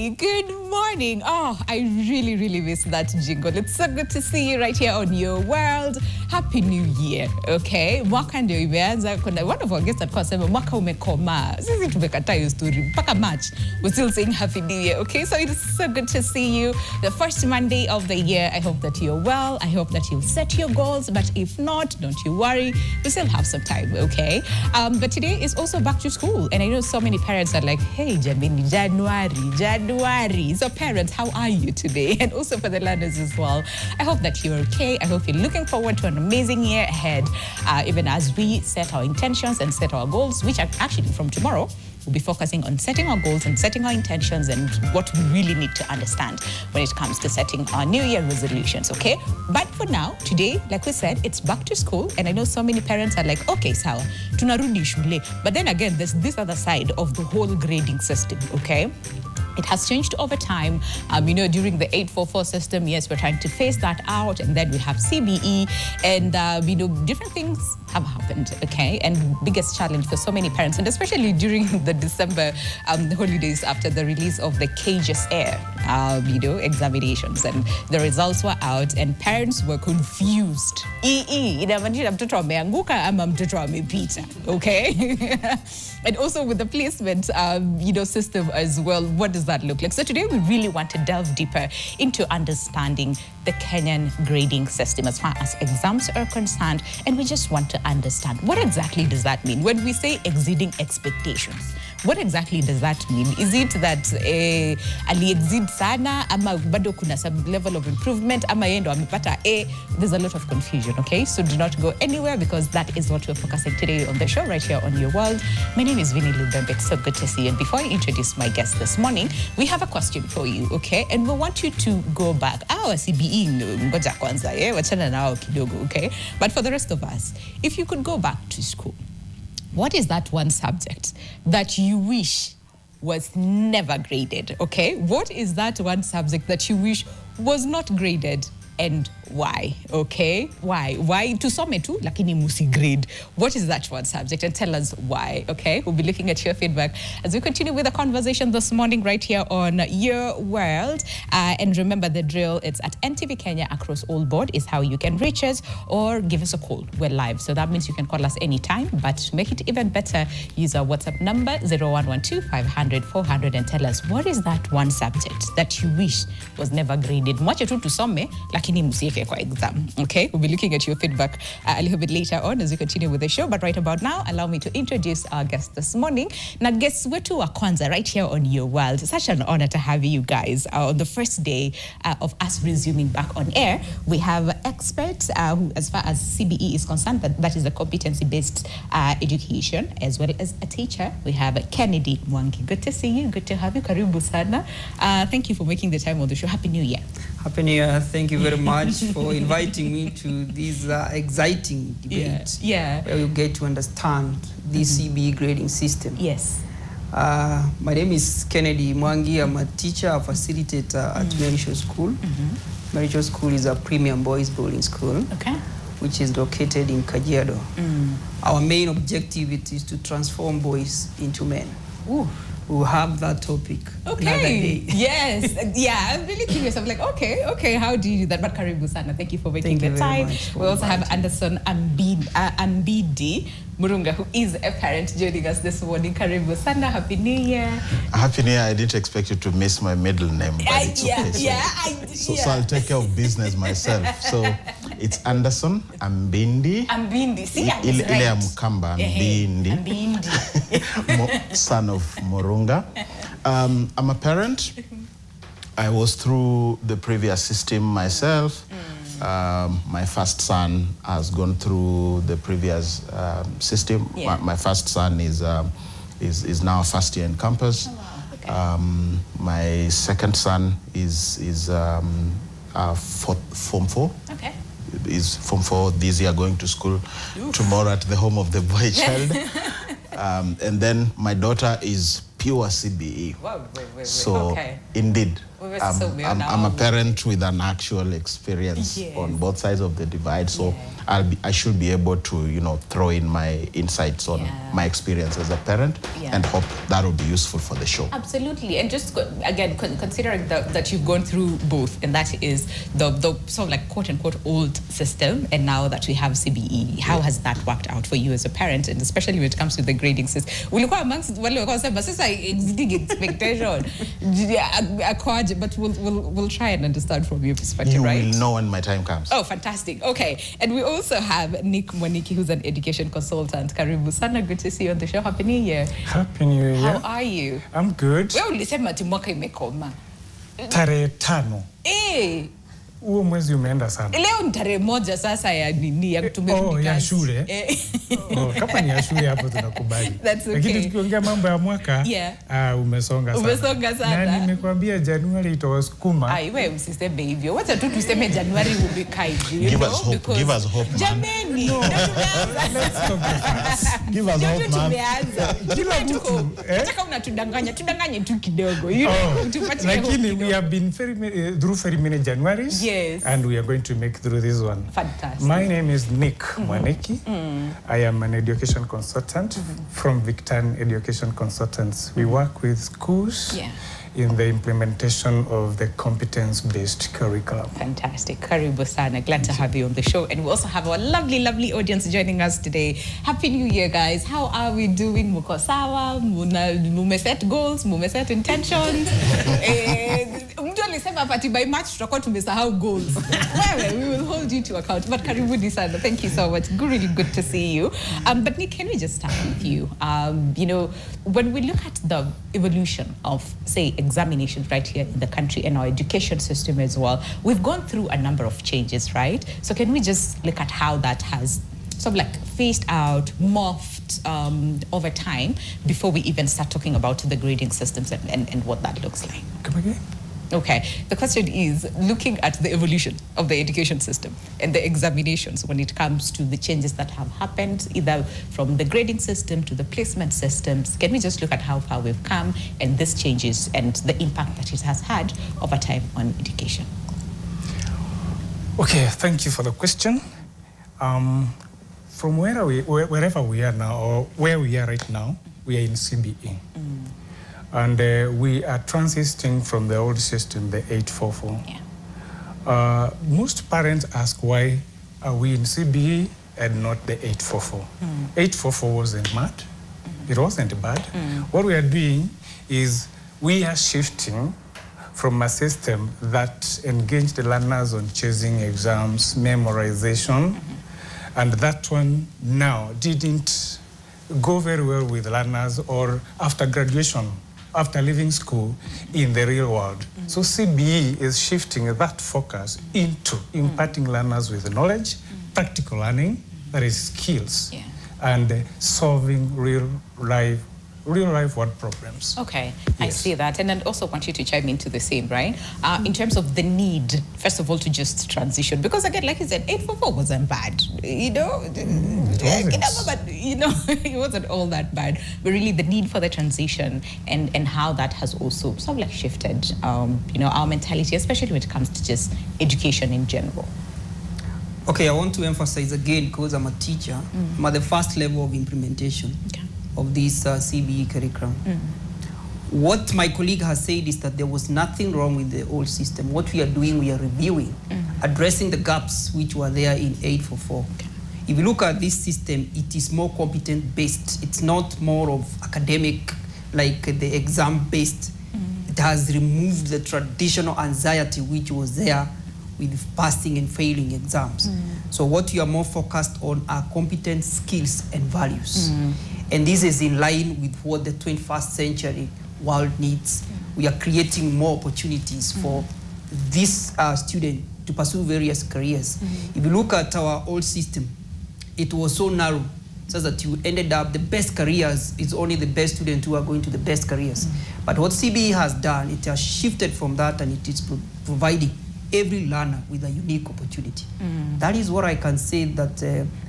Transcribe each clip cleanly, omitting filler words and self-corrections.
Hey, good morning. Oh, I really miss that jingle. It's so good to see you right here on Your World. Happy New Year, okay? Mwaka ndio imeanza. Kuna one of our guests alikuwa sema mwaka umekoma. Sisi tumekataa hiyo story. Mpaka March, we're still saying Happy New Year, okay? So it's so good to see you. The first Monday of the year. I hope that you're well. I hope that you've set your goals. But if not, don't you worry. We still have some time, okay? But today is also back to school. And I know so many parents are like, hey, Jamini, January. So parents, how are you today? And also for the learners as well. I hope that you're okay. I hope you're looking forward to an amazing year ahead, even as we set our intentions and set our goals, which are actually from tomorrow. We'll be focusing on setting our goals and setting our intentions and what we really need to understand when it comes to setting our New Year resolutions, okay? But for now, today, like we said, it's back to school. And I know so many parents are like, okay, sawa, tunarudi shule. But then again, there's this other side of the whole grading system, okay? It has changed over time. During the 844 system, yes, we're trying to phase that out. And then we have CBE. And, different things have happened, okay? And biggest challenge for so many parents, and especially during the December holidays after the release of the KJSR, examinations. And the results were out and parents were confused. Inamaanisha mtoto ameanguka ama mtoto amepita, okay? And also with the placement, system as well, what does that look like? So today we really want to delve deeper into understanding the Kenyan grading system as far as exams are concerned, and we just want to understand what exactly does that mean when we say exceeding expectations. What exactly does that mean? Is it that ali-exceed sana ama bado kuna some level of improvement ama yendo amepata A? There's a lot of confusion, okay? So do not go anywhere because that is what we're focusing today on the show right here on Your World. My name is Vinnie Lubembe. It's so good to see you. And before I introduce my guest this morning, we have a question for you, okay? And we want you to go back. Our CBE ngoja kwanza, wachana nao kidogo, okay? But for the rest of us, if you could go back to school, what is that one subject that you wish was never graded, okay? What is that one subject that you wish was not graded and why, okay? Why? Why? Tusome tu, lakini musi grade. What is that one subject? And tell us why, okay? We'll be looking at your feedback as we continue with the conversation this morning right here on Your World. And remember the drill, it's at NTV Kenya across all board is how you can reach us or give us a call. We're live, so that means you can call us anytime. But to make it even better, use our WhatsApp number 0112-500-400 and tell us what is that one subject that you wish was never graded. Mwache tu tusome, lakini musieke kwa exam. Okay, we'll be looking at your feedback a little bit later on as we continue with the show. But right about now, allow me to introduce our guest this morning. Na guests wetu wa kwanza right here on Your World. Such an honor to have you guys on the first day of us resuming back on air. We have experts who, as far as CBE is concerned, that is a competency-based education, as well as a teacher. We have Kennedy Mwangi. Good to see you. Good to have you. Karibu sana. Thank you for making the time on the show. Happy New Year. Happy New Year. Thank you very much for inviting me to this exciting debate. Yeah. Where you get to understand the CBE grading system. Yes. My name is Kennedy Mwangi. I'm a teacher, a facilitator at Parental School. Parental School is a premium boys boarding school, Okay. which is located in Kajiado. Our main objective is to transform boys into men. Ooh. We'll have that topic another day. Yes. Yeah, I'm really curious. I'm like, okay, how do you do that? But Karibu sana, thank you for making the time. We also have Anderson Ambidi Murunga, who is a parent, joining us this morning. Karibu sana, Happy New Year. Happy New Year. I didn't expect you to miss my middle name, but it's okay. So I'll take care of business myself. So it's Anderson Ambindi. See, I was Ile right. Mkamba Ambindi. Son of Murunga. I'm a parent. I was through the previous system myself. My first son has gone through the previous system. Yeah. My first son is now first year in campus. Oh, wow. Okay. My second son is Form 4. Okay. Is Form 4 this year, going to school. Oof. Tomorrow at the home of the boy child. And then my daughter is pure CBE. Wow, wait. So Okay. indeed, I'm a parent with an actual experience on both sides of the divide, so I should be able to, you know, throw in my insights on my experience as a parent, and hope that will be useful for the show. Absolutely. And just again, considering that you've gone through both, and that is the sort of like quote unquote old system, and now that we have CBE, how has that worked out for you as a parent, and especially when it comes to the grading system? Ulikuwa amongst wale wako sema sasa exceeding expectation, but we'll try and understand from your perspective, right? You will know when my time comes. Oh, fantastic. Okay. And we also have Nick Mwaniki, who's an education consultant. Karibu sana, good to see you on the show. Happy New Year. Happy New Year. How are you? I'm good. Wewe ulisema ati mwaka imekoma. Tarehe 5. Huo mwezi umeenda sana. Leo ni tarehe 1 sasa ya nini, ya kutumia kazi. Ya shule. Kama ni ya shule hapo tunakubali. That's okay. Lakini tukiongea mambo ya mwaka, umesonga sana. Umesonga sana. Na nimekwambia Januari itawasukuma. Wewe usiseme hivyo. Wacha tu tuseme Januari umekaa hivi. Give us hope. Give us hope. Jameni. Let's talk about Give us hope, man. Tumeanza. Kila mtu. Nataka tudanganye tu kidogo. You know, tupatie hope. Lakini we have been through very many Januaries. Yes. And we are going to make through this one. Fantastic. My name is Nick Mwaniki. I am an education consultant from Victan Education Consultants. We work with schools in the implementation of the competence-based curriculum. Fantastic. Karibu sana. Glad to have you on the show. And we also have our lovely, lovely audience joining us today. Happy New Year, guys. How are we doing? Muko sawa? Mume set goals? Mume set intentions? Mtu alisema pati by March tutakuwa tumesahau goals. Well, we will hold you to account. But karibuni sana. Thank you so much. Really good to see you. But Nick, can we just start with you? You know, when we look at the evolution of, say, examinations right here in the country and our education system as well, we've gone through a number of changes, right? So can we just look at how that has sort of like phased out, morphed over time before we even start talking about the grading systems and what that looks like? Come again? Okay, the question is looking at the evolution of the education system and the examinations when it comes to the changes that have happened, either from the grading system to the placement systems. Can we just look at how far we've come and these changes and the impact that it has had over time on education? Okay, thank you for the question. From wherever we are now, or where we are right now, we are in CBE. And we are transiting from the old system, the 844. Most parents ask why are we in CBE and not the 844. 844 wasn't bad. It wasn't bad. What we are doing is we are shifting from a system that engaged the learners on chasing exams, memorization, and that one now didn't go very well with learners or after graduation, after leaving school in the real world. So CBE is shifting that focus into imparting learners with knowledge, practical learning, that is skills, and solving real life world problems. Okay, yes. I see that. And I also want you to chime into the same, right? In terms of the need, first of all, to just transition. Because again, like you said, 844 wasn't bad. You know, it wasn't all that bad. But really the need for the transition and how that has also sort of like shifted, you know, our mentality, especially when it comes to just education in general. Okay, I want to emphasize again, because I'm a teacher, I'm at the first level of implementation of this CBE curriculum. What my colleague has said is that there was nothing wrong with the old system. What we are doing, we are reviewing, addressing the gaps which were there in 844. If you look at this system, it is more competent-based. It's not more of academic, like the exam-based. It has removed the traditional anxiety which was there with passing and failing exams. So what you are more focused on are competence, skills, and values. And this is in line with what the 21st century world needs. We are creating more opportunities for this student to pursue various careers. If you look at our old system, it was so narrow, so that you ended up, the best careers is only the best students who are going to the best careers. But what CBE has done, it has shifted from that, and it is providing every learner with a unique opportunity. That is what I can say, that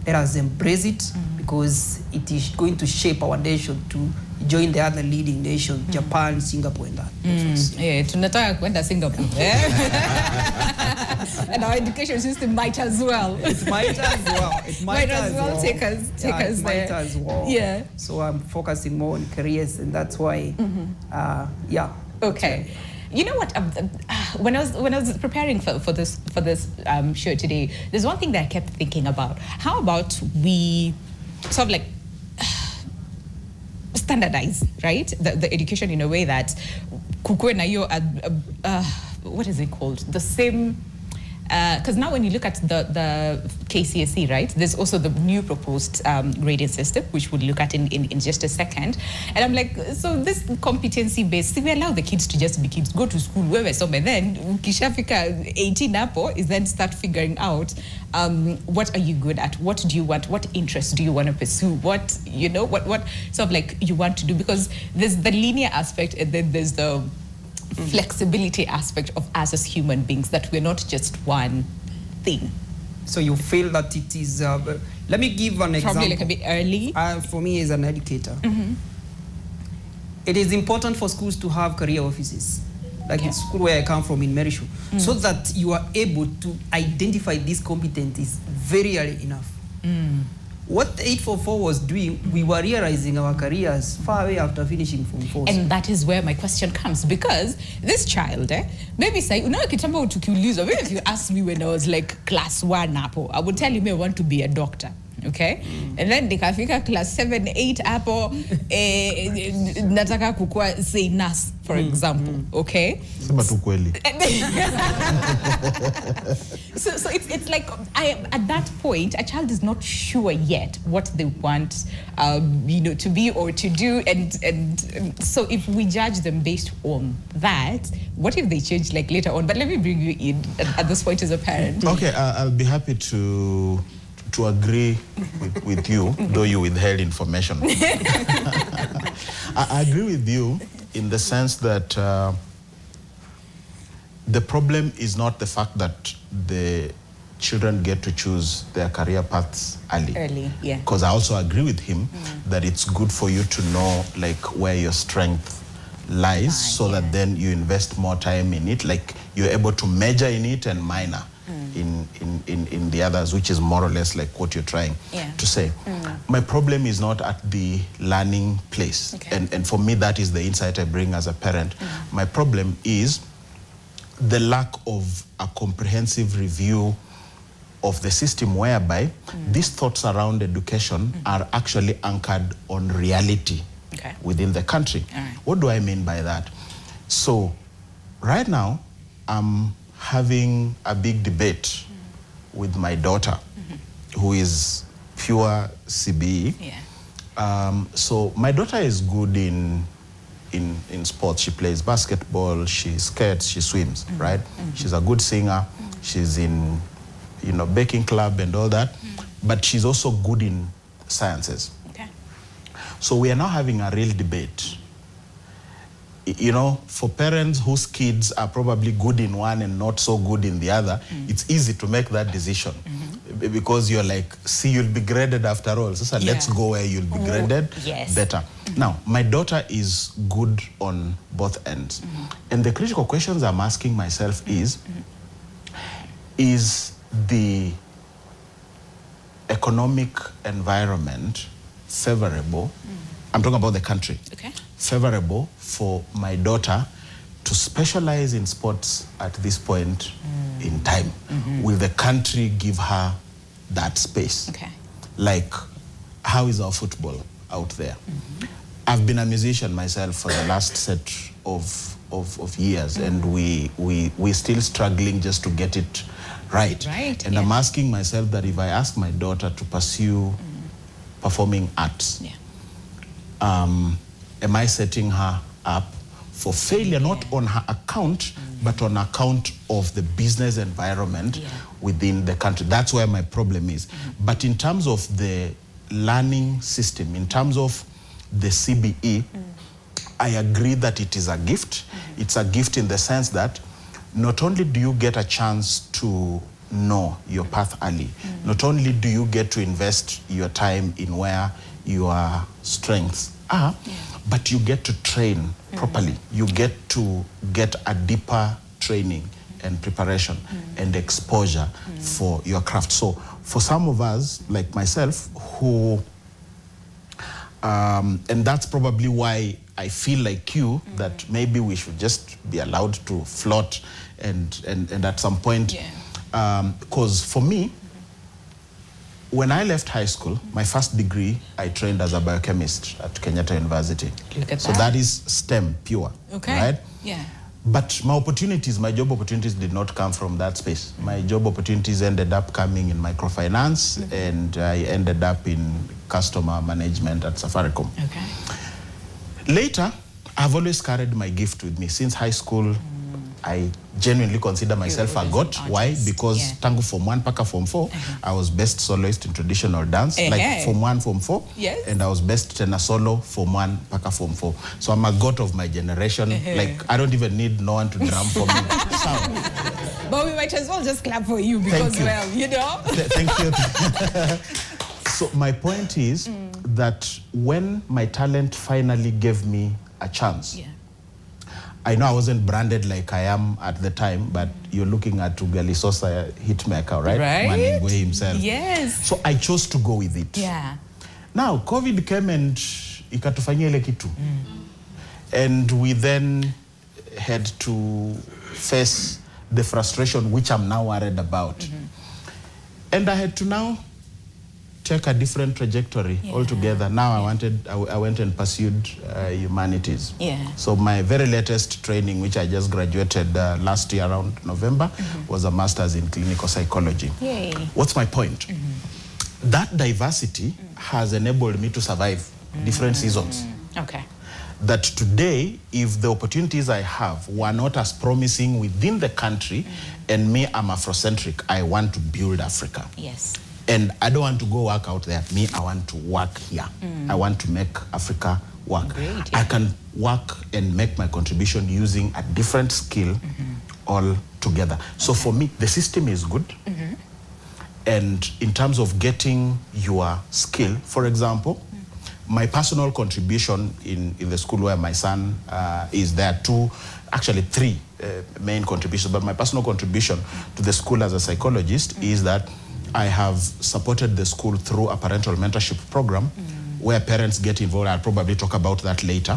let us embrace it, because it is going to shape our nation to join the other leading nations, Japan, Singapore, and that. Yeah, tunataka kwenda Singapore. And our education system might as well. It might as well. It might as well take us there. Might as well. Yeah. So I'm focusing more on careers, and that's why, yeah. Okay. You know what? When I was preparing for this show today, there's one thing that I kept thinking about. How about we sort of like standardize, right? The education in a way that kukue na yo what is it called? The same. Because now when you look at the KCSE, right, there's also the new proposed grading system, which we'll look at in just a second. And I'm like, so this competency-based, we allow the kids to just be kids, go to school, where we're somewhere. Then, kishafika 18 apo is then start figuring out what are you good at? What do you want? What interests do you want to pursue? What, you know, what sort of like you want to do? Because there's the linear aspect and then there's the flexibility aspect of us as human beings, that we're not just one thing. So you feel that it is, let me give an example. Probably like a bit early. For me as an educator, it is important for schools to have career offices, like the school where I come from in Merishu, so that you are able to identify these competencies very early enough. What 844 was doing, we were realizing our careers far away after finishing Form 4. And that is where my question comes, because this child, maybe say, maybe if you asked me when I was like class 1 apple, I would tell you, I want to be a doctor. Okay? And then nikafika class 7, 8 apple, nataka kukua say nurse, for example. Okay? Sema tu kweli. So it's like at that point, a child is not sure yet what they want, to be or to do, and so if we judge them based on that, what if they change like later on? But let me bring you in at this point as a parent. Okay, I'll be happy to agree with you, though you withheld information. I agree with you in the sense that the problem is not the fact that the children get to choose their career paths early. Early, yeah. Because I also agree with him that it's good for you to know like where your strength lies, so that then you invest more time in it, like you're able to major in it and minor in the others, which is more or less like what you're trying to say. My problem is not at the learning place. Okay. And for me, that is the insight I bring as a parent. My problem is the lack of a comprehensive review of the system whereby these thoughts around education are actually anchored on reality within the country. Right. What do I mean by that? So right now, I'm having a big debate with my daughter, who is pure CBE. Yeah. So my daughter is good in sports. She plays basketball, she skates, she swims, right? She's a good singer. She's in, baking club and all that. But she's also good in sciences. Okay. So we are now having a real debate. For parents whose kids are probably good in one and not so good in the other, it's easy to make that decision because you're like, see, you'll be graded after all. So let's go where you'll be graded better. Now, my daughter is good on both ends. And the critical questions I'm asking myself is the economic environment favorable? I'm talking about the country. Okay. Favorable for my daughter to specialize in sports at this point in time. Will the country give her that space? Okay. Like, how is our football out there? I've been a musician myself for the last set of years, and we're still struggling just to get it right. And I'm asking myself that if I ask my daughter to pursue performing arts, am I setting her up for failure, not on her account, but on account of the business environment within the country? That's where my problem is. But in terms of the learning system, in terms of the CBE, I agree that it is a gift. It's a gift in the sense that not only do you get a chance to know your path early, not only do you get to invest your time in where your strengths are, but you get to train properly. You get to get a deeper training and preparation and exposure for your craft. So for some of us, like myself, who, and that's probably why I feel like you, that maybe we should just be allowed to float and at some point, because for me, when I left high school, my first degree, I trained as a biochemist at Kenyatta University. Look at so that is STEM, pure, right? Yeah. But my job opportunities did not come from that space. My job opportunities ended up coming in microfinance, and I ended up in customer management at Safaricom. Okay. Later, I've always carried my gift with me. Since high school, I genuinely consider myself a goat. Why? Because tangu Form 1 paka Form 4, I was best soloist in traditional dance, like Form 1, Form 4, and I was best tenor solo Form 1 paka Form 4. So I'm a goat of my generation. Like, I don't even need no one to drum for me. But we might as well just clap for you because, well, you know. Thank you. So my point is that when my talent finally gave me a chance, I know I wasn't branded like I am at the time, but you're looking at Ugali Sosa hitmaker, right? Maningwe himself. Yes. So I chose to go with it. Yeah. Now, COVID came and ikatufanyia ile kitu. And we then had to face the frustration, which I'm now worried about. And I had to now take a different trajectory altogether. Now I went and pursued humanities. So my very latest training, which I just graduated last year around November, was a master's in clinical psychology. Yay. What's my point? That diversity has enabled me to survive different seasons. Okay. That today, if the opportunities I have were not as promising within the country, and me, I'm Afrocentric, I want to build Africa. Yes. And I don't want to go work out there. Me, I want to work here. I want to make Africa work. Great, I can work and make my contribution using a different skill all together. So for me, the system is good. And in terms of getting your skill, for example, my personal contribution in the school where my son is there, actually three main contributions, but my personal contribution to the school as a psychologist is that I have supported the school through a parental mentorship program where parents get involved. I'll probably talk about that later.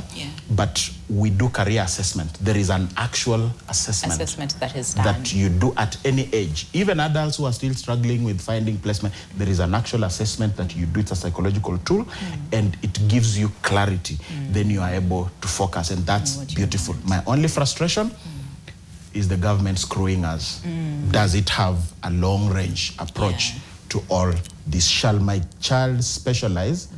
But we do career assessment. There is an actual assessment that is done. That you do at any age. Even adults who are still struggling with finding placement, there is an actual assessment that you do. It's a psychological tool, and it gives you clarity. Then you are able to focus, and that's beautiful. My only frustration is the government screwing us. Does it have a long-range approach to all this? Shall my child specialize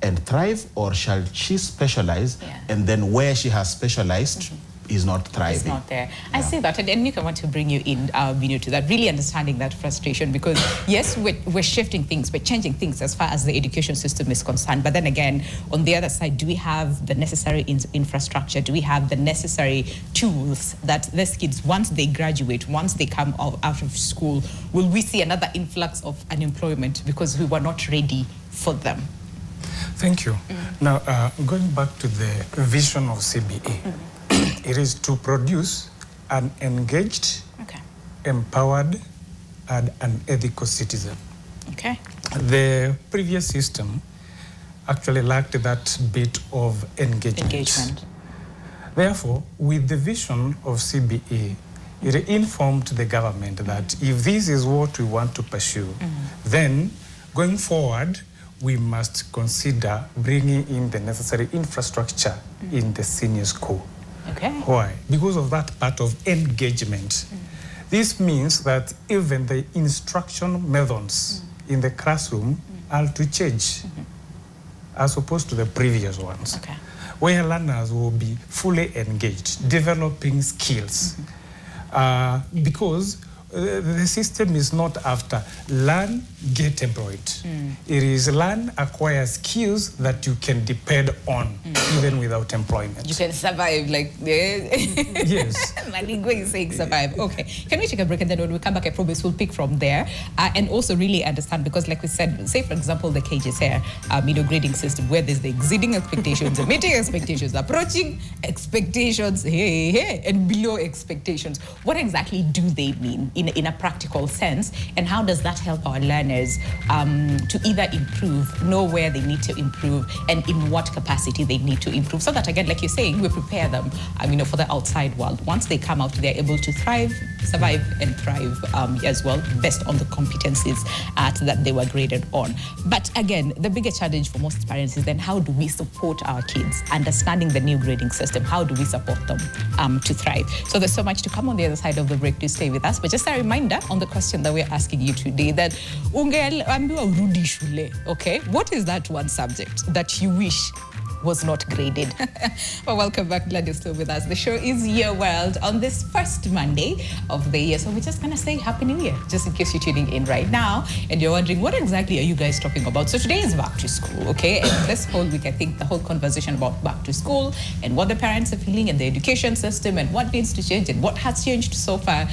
and thrive, or shall she specialize and then where she has specialized is not thriving? It's not there. I see that, and Nick, I want to bring you in, to that, really understanding that frustration, because yes, we're shifting things, we're changing things as far as the education system is concerned, but then again, on the other side, do we have the necessary infrastructure? Do we have the necessary tools that these kids, once they graduate, once they come out of school, will we see another influx of unemployment because we were not ready for them? Thank you. Now, going back to the vision of CBE, it is to produce an engaged, empowered, and an ethical citizen. Okay. The previous system actually lacked that bit of engagement. Therefore, with the vision of CBE, it informed the government that if this is what we want to pursue, then going forward, we must consider bringing in the necessary infrastructure in the senior school. Okay. Why? Because of that part of engagement. This means that even the instruction methods in the classroom are to change as opposed to the previous ones, where learners will be fully engaged, developing skills. Because the system is not after learn, get employed. It is learn, acquire skills that you can depend on even without employment. You can survive, like, Yes. Malingo is saying survive. Okay. Can we take a break, and then when we come back, I promise we'll pick from there and also really understand, because like we said, say for example, the cages here, grading system where there's the exceeding expectations, the meeting expectations, approaching expectations, and below expectations. What exactly do they mean in a practical sense, and how does that help our learners to either improve, know where they need to improve, and in what capacity they need to improve, so that again, like you're saying, we prepare them for the outside world. Once they come out, they're able to thrive, survive, and thrive as well, based on the competencies that they were graded on. But again, the bigger challenge for most parents is then, how do we support our kids understanding the new grading system? How do we support them to thrive? So there's so much to come on the other side of the break. To stay with us. But just a reminder on the question that we're asking you today, that ungeambiwa urudi shule, okay? What is that one subject that you wish was not graded? Well, welcome back. Glad you're still with us. The show is Your World on this first Monday of the year. So we're just going to say Happy New Year, just in case you're tuning in right now and you're wondering, what exactly are you guys talking about? So today is back to school, okay? And this whole week, I think the whole conversation about back to school and what the parents are feeling and the education system and what needs to change and what has changed so far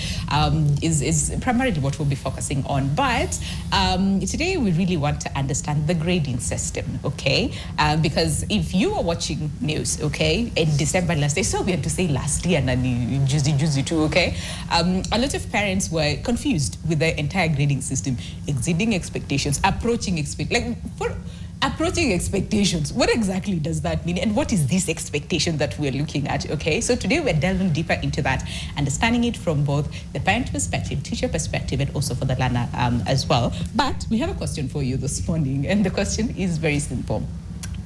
is primarily what we'll be focusing on. But today we really want to understand the grading system, okay? Because if you are watching news, okay, in December last year, so we had to say last year, and juicy too, okay? A lot of parents were confused with the entire grading system, exceeding expectations, approaching expectations. What exactly does that mean? And what is this expectation that we're looking at, okay? So today we're delving deeper into that, understanding it from both the parent perspective, teacher perspective, and also for the learner as well. But we have a question for you this morning, and the question is very simple.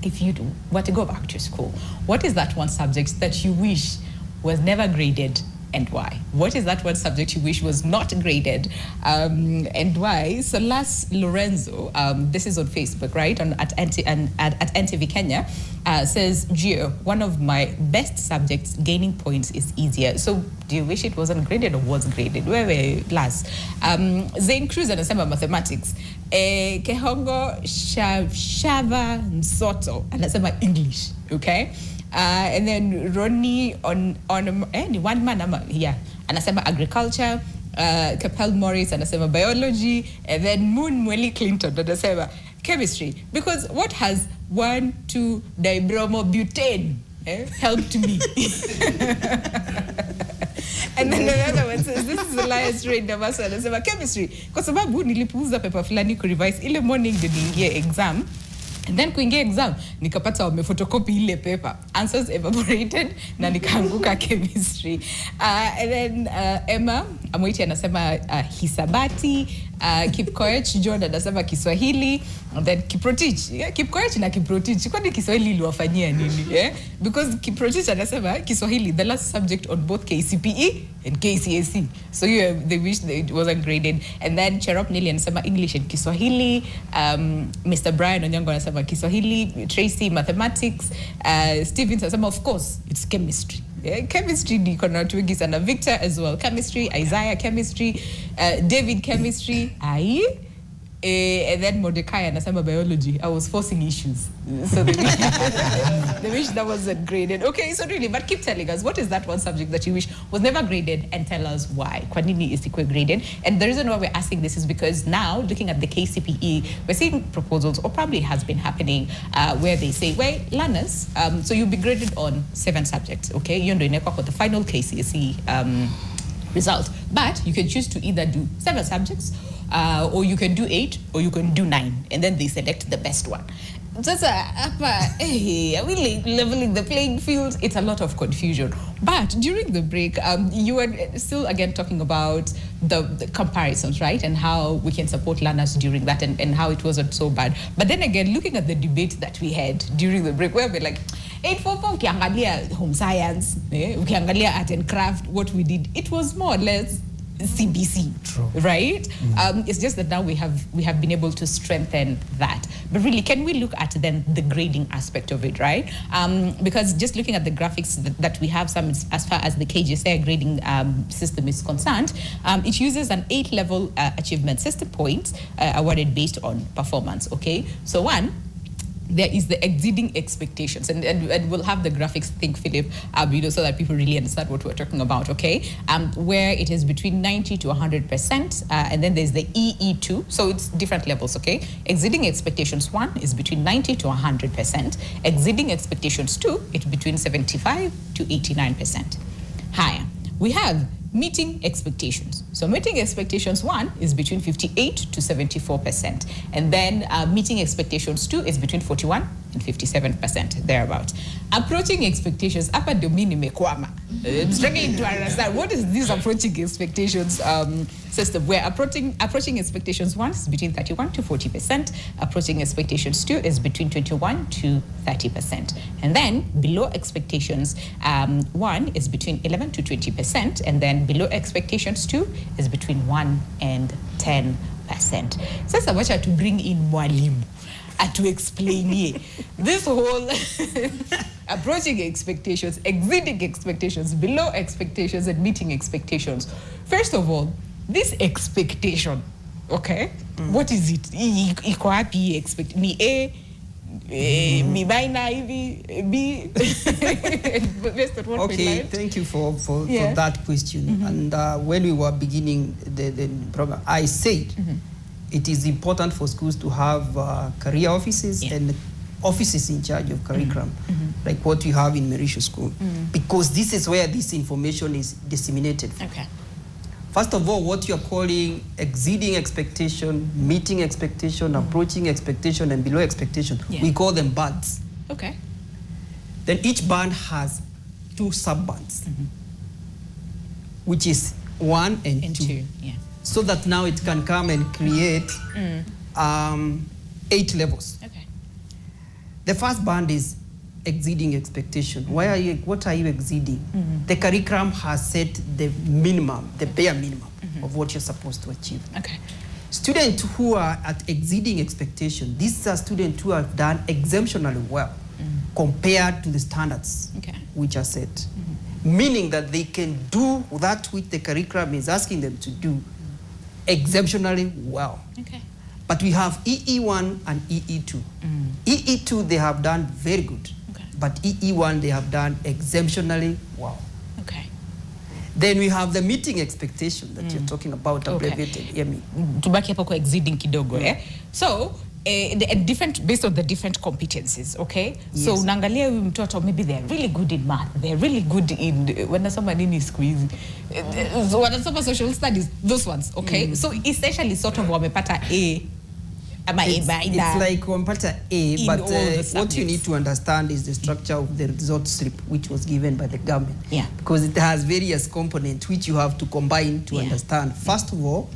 If you were to go back to school, what is that one subject that you wish was never graded, and why? What is that one subject you wish was not graded, and why? So Las Lorenzo, this is on Facebook, right? At NTV Kenya, says, Gio, one of my best subjects, gaining points is easier. So do you wish it wasn't graded or was graded? Where Las? Zane Cruz anasema mathematics. Kehongo Shava Nsoto anasema English, okay? And then Ronnie on one man anasema agriculture. Capel Morris anasema biology, and then Moon Mweli Clinton anasema chemistry, because what has 1,2-dibromobutane helped me? And then another one says, this is Elias Ray Navaso anasema chemistry, kwa sababu nilipuuza paper fulani kurevise ile morning ndio niingie exam. And then kuingia exam, nikapata wamefotocopy ile paper. Answers evaporated na nikaanguka chemistry. And then Emma Amwiti anasema hisabati. Kipkoech John anasema Kiswahili. And then Kiprotich. Kipkoech na Kiprotich. Kwani Kiswahili iliwafanyia nini? Because Kiprotich anasema Kiswahili, the last subject on both KCPE and KCSE. So they wish that it wasn't graded. And then Cherop Nili anasema English and Kiswahili. Mr. Brian Onyango anasema Kiswahili. Tracy mathematics. Stevens anasema, of course, it's chemistry. Chemistry ni kona watu wengi sana. Victor as well, chemistry. Isaiah, chemistry. David, chemistry. And then Mordecai anasema biology. I was forcing issues. So they wish that wasn't graded. Okay, so really, but keep telling us, what is that one subject that you wish was never graded, and tell us why. Kwa nini isikuwe graded? And the reason why we're asking this is because now, looking at the KCPE, we're seeing proposals, or probably has been happening, where they say, well, learners, so you'll be graded on 7 subjects, okay? You're doing the final KCSE result. But you can choose to either do 7 subjects, or you can do 8, or you can do 9, and then they select the best one. Just are we leveling the playing field? It's a lot of confusion. But during the break, you were still again talking about the comparisons, right? And how we can support learners during that, and how it wasn't so bad. But then again, looking at the debate that we had during the break, where we're like, 844, ukiangalia home science, ukiangalia art and craft, what we did, it was more or less CBC, True. right? It's just that now we have been able to strengthen that. But really, can we look at then the grading aspect of it, right? Because just looking at the graphics that we have, some as far as the KJSA grading system is concerned, it uses an 8-level achievement system, points awarded based on performance. Okay, so one, there is the exceeding expectations, and we'll have the graphics, think Philip, so that people really understand what we're talking about, okay? Where it is between 90 to 100%, and then there's the EE2, so it's different levels, okay? Exceeding expectations 1 is between 90 to 100%. Exceeding expectations 2, it's between 75 to 89%. Higher, we have meeting expectations. So meeting expectations 1 is between 58 to 74%. And then meeting expectations 2 is between 41 and 57%, thereabout. Approaching expectations, upper domain mekwama. I'm struggling to understand what is this approaching expectations system, where approaching expectations 1 is between 31 to 40%. Approaching expectations 2 is between 21 to 30%. And then below expectations 1 is between 11 to 20%. And then below expectations 2 is between 1 and 10%. Sasa wacha to bring in mwalimu to explain this whole approaching expectations, exceeding expectations, below expectations, and meeting expectations. First of all, this expectation, okay? What is it? Iko happy expect me A, me baina hivi B. Okay, thank you for that question. And when we were beginning the program, I said it is important for schools to have career offices and offices in charge of curriculum, like what we have in Mauricio School, because this is where this information is disseminated. Okay. First of all, what you're calling exceeding expectation, meeting expectation, approaching expectation, and below expectation, we call them bands. Okay. Then each band has 2 sub-bands, which is 1 and 2. Yeah. So that now it can come and create 8 levels. Okay. The first band is exceeding expectation. What are you exceeding? The curriculum has set the minimum, the bare minimum of what you're supposed to achieve. Okay. Students who are at exceeding expectation, these are students who have done exemptionally well compared to the standards which are set. Meaning that they can do that which the curriculum is asking them to do exceptionally well. Okay. But we have EE1 and EE2. EE2, they have done very good. But EE1, they have done exemptionally well. Okay. Then we have the meeting expectation that you're talking about, abbreviated. Tubaki hapo kwa exceeding kidogo, So, different based on the different competencies, okay? Yes. So unaangalia huyu mtoto, maybe they're really good in math, they're really good in wanasoma nini siku hizi, wanasoma social studies, those ones, okay? So essentially sort of wamepata A. It's like Wampata A, but what you need to understand is the structure of the result slip, which was given by the government. Yeah. Because it has various components which you have to combine to understand. First of all,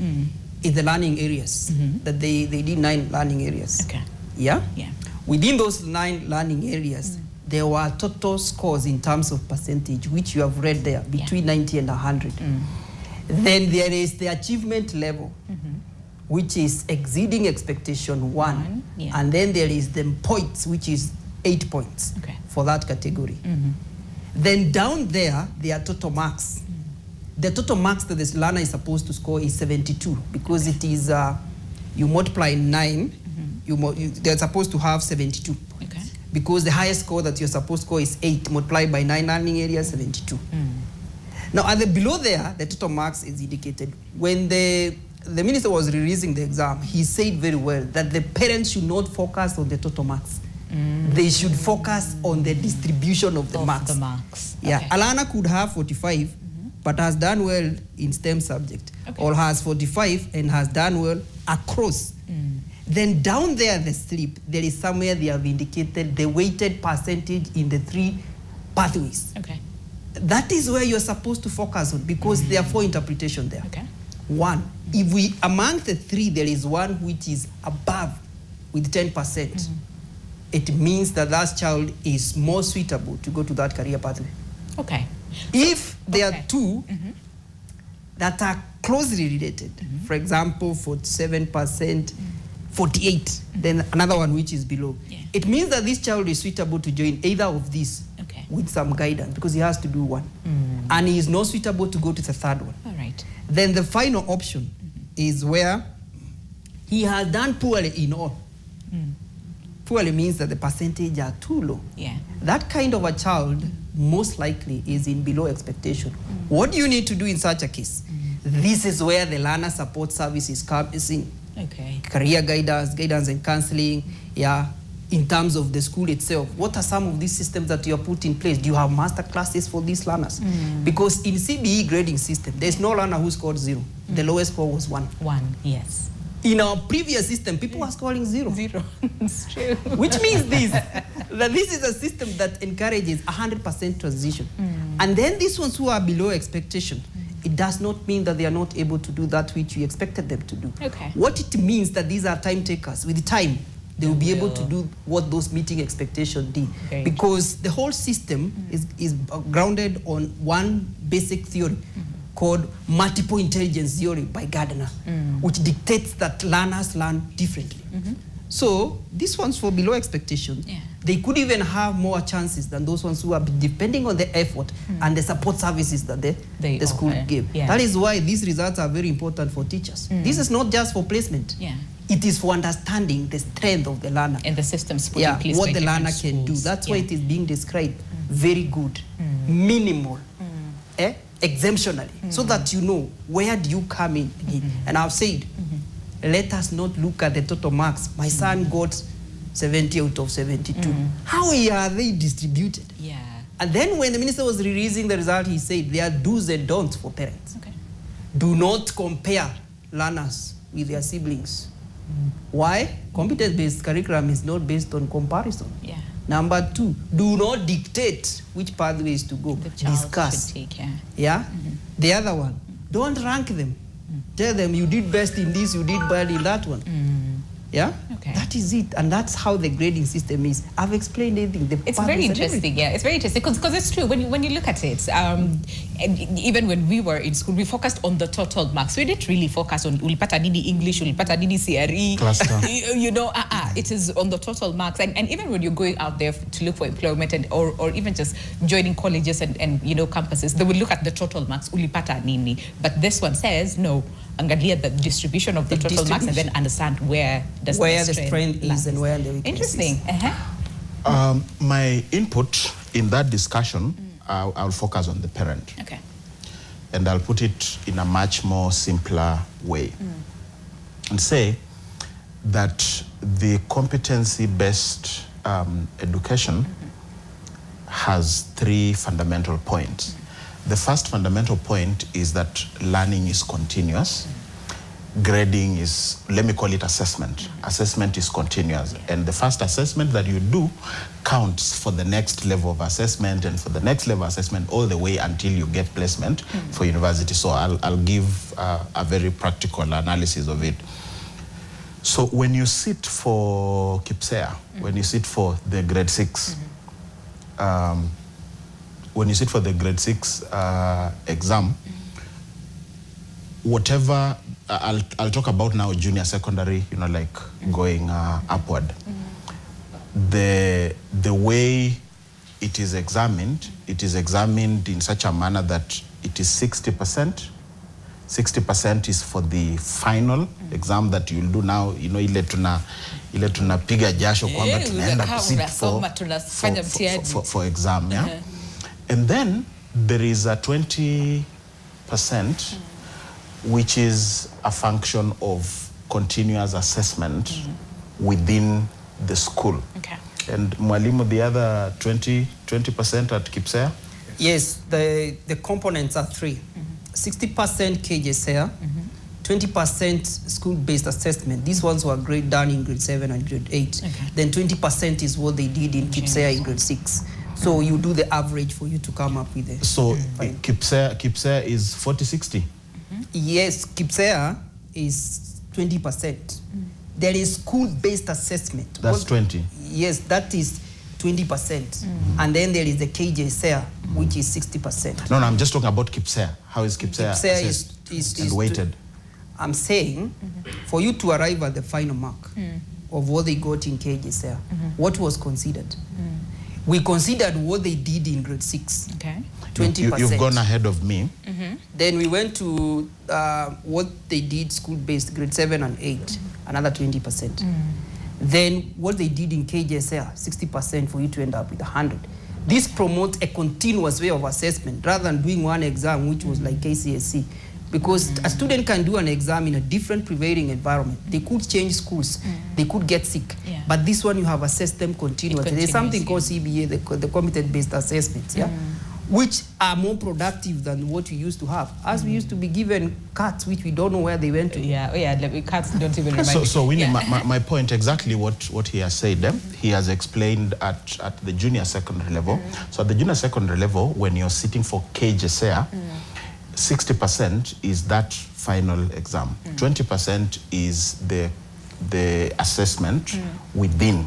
is the learning areas. That they did 9 learning areas. Okay. Yeah? Yeah. Within those 9 learning areas, there were total scores in terms of percentage, which you have read there, between 90 and 100. Then there is the achievement level, which is exceeding expectation 1. And then there is the points, which is 8 points for that category. Then down there are total marks. The total marks that this learner is supposed to score is 72, because it is, you multiply 9, they're supposed to have 72. Okay. Because the highest score that you're supposed to score is 8, multiplied by 9 learning areas, 72. Now, at the below there, the total marks is indicated. When the minister was releasing the exam, he said very well that the parents should not focus on the total marks. They should focus on the distribution of the marks. Yeah, Okay. Alana could have 45, but has done well in STEM subject, or has 45 and has done well across. Then down there, the slip, there is somewhere they have indicated the weighted percentage in the 3 pathways. Okay. That is where you're supposed to focus on, because there are 4 interpretations there. Okay. 1, if we among the 3 there is one which is above with 10%, it means that that child is more suitable to go to that career pathway. Okay. If there are 2 that are closely related. For example, 47%, 48, then another one which is below. Yeah. It means that this child is suitable to join either of these with some guidance, because he has to do one. And he is not suitable to go to the third one. All right. Then the final option is where he has done poorly in all. Poorly means that the percentage are too low. Yeah. That kind of a child most likely is in below expectation. What do you need to do in such a case? This is where the learner support services comes in. Okay. Career guidance and counseling, in terms of the school itself. What are some of these systems that you have put in place? Do you have master classes for these learners? Because in CBE grading system, there's no learner who scored 0. The lowest score was 1. 1, yes. In our previous system, people were scoring 0. 0. It's true. Which means that this is a system that encourages 100% transition. And then these ones who are below expectation, it does not mean that they are not able to do that which we expected them to do. Okay. What it means that these are time takers. With time, they will be able to do what those meeting expectations did. Okay. Because the whole system is grounded on one basic theory called multiple intelligence theory by Gardner, which dictates that learners learn differently. So these ones for below expectation, they could even have more chances than those ones who are depending on the effort and the support services that the school give. Yeah. That is why these results are very important for teachers. This is not just for placement. Yeah. It is for understanding the strength of the learner. And the systems put in place what by the different learner can do. schools. That's why it is being described very good, minimal, exemptionally, so that you know where do you come in. And I've said, let us not look at the total marks. My son got 70 out of 72. How are they distributed? Yeah. And then when the minister was releasing the result, he said there are do's and don'ts for parents. Okay. Do not compare learners with their siblings. Why? Competence-based curriculum is not based on comparison. Yeah. Number 2, do not dictate which pathways to go. The child Discuss. should take, The other one, don't rank them. Tell them you did best in this, you did bad in that one. Okay. That is it, and that's how the grading system is. I've explained everything. It's very interesting, it's very interesting because it's true when you look at it. And even when we were in school, we focused on the total marks. We didn't really focus on ulipata nini English, ulipata nini CRE. Cluster. It is on the total marks. And even when you're going out there to look for employment or even just joining colleges and campuses, they will look at the total marks, ulipata nini. But this one says no. Angalia the distribution of the total marks and then understand where the strength is and where the weakness Interesting. is. My input in that discussion, I'll focus on the parent. Okay. And I'll put it in a much more simpler way. And say that the competency-based education has 3 fundamental points. The first fundamental point is that learning is continuous. Grading is, let me call it assessment. Assessment is continuous. And the first assessment that you do counts for the next level of assessment and for the next level of assessment all the way until you get placement for university. So I'll give a very practical analysis of it. So when you sit for KIPSEA, when you sit for the grade 6, when you sit for the grade 6 exam, whatever, I'll talk about now junior secondary, like going upward. The way it is examined in such a manner that it is 60%. 60% is for the final exam that you'll do now, ile tunapiga jasho kwamba tunaenda kusit for exam, And then there is a 20% which is a function of continuous assessment within the school. Okay. And Mwalimu, the other 20% at KIPSEA? Yes, the components are 3. 60% KJSEA, 20% school-based assessment. These ones were done in grade 7 and grade 8. Okay. Then 20% is what they did in KIPSEA in grade 6. So you do the average for you to come up with it. So KIPSEA is 40-60? Yes, KIPSEA is 20%. There is school-based assessment. That's 20? Yes, that is 20%. And then there is the KJSEA, which is 60%. No, I'm just talking about KIPSEA. How is KIPSEA KIPSEA assessed and weighted? I'm saying, for you to arrive at the final mark of what they got in KJSEA, what was considered? We considered what they did in grade 6. Okay. 20%. You've gone ahead of me. Then we went to what they did school-based, grade 7 and 8, another 20%. Then what they did in KJSEA, 60% for you to end up with 100. This promotes a continuous way of assessment rather than doing one exam, which was like KCSE. Because a student can do an exam in a different prevailing environment. They could change schools. They could get sick. Yeah. But this one, you have assessed them continuously. There's something called CBA, the competent-based assessments, which are more productive than what we used to have. As we used to be given cards, which we don't know where they went to. Like cards don't even remind me. So Winnie, my point, exactly what he has said, he has explained at the junior secondary level. So at the junior secondary level, when you're sitting for KJSEA, 60% is that final exam. 20% is the assessment within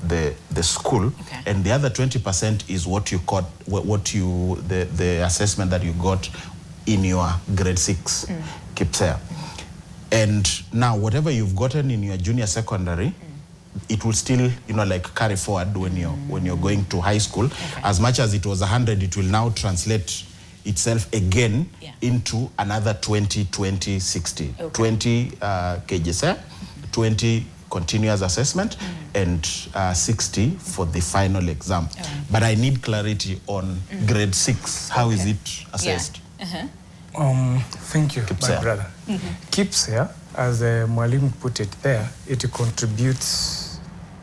the school, and the other 20% is what you got, the assessment that you got in your grade 6 KIPSEA. And now whatever you've gotten in your junior secondary, it will still, like carry forward when you're going to high school. As much as it was 100, it will now translate itself again into another 20, 20, 60. 20 KJSEA, 20 continuous assessment, and 60 for the final exam. But I need clarity on grade 6. How is it assessed? Thank you, my brother. KIPSEA, as Mwalimu put it there, it contributes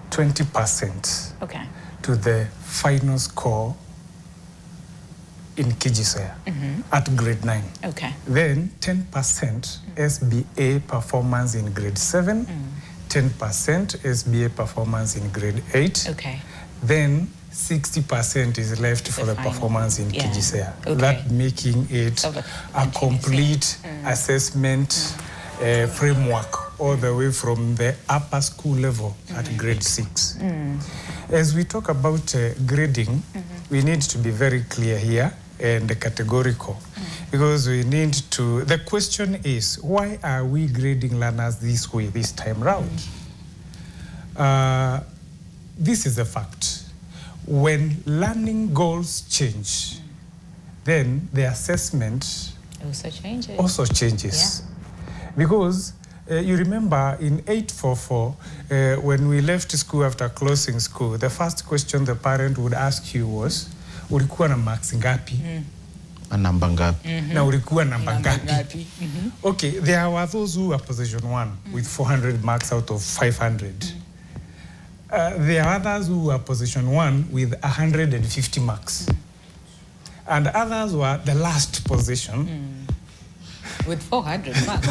20% to the final score in KJSEA at grade 9. Then 10% SBA performance in grade 7, 10% SBA performance in grade 8. Then 60% is left for the performance in KJSEA. That making it a complete assessment framework all the way from the upper school level at grade 6. As we talk about grading, we need to be very clear here and categorical, because we need to, the question is, why are we grading learners this way this time round? This is a fact. When learning goals change, then the assessment also changes. Because you remember in 844, when we left school after closing school, the first question the parent would ask you was, ulikuwa na marks ngapi? Namba ngapi? Na ulikuwa namba ngapi? Okay, there were those who were position 1 with 400 marks out of 500. There are others who were position 1 with 150 marks. And others were the last position. With 400 marks.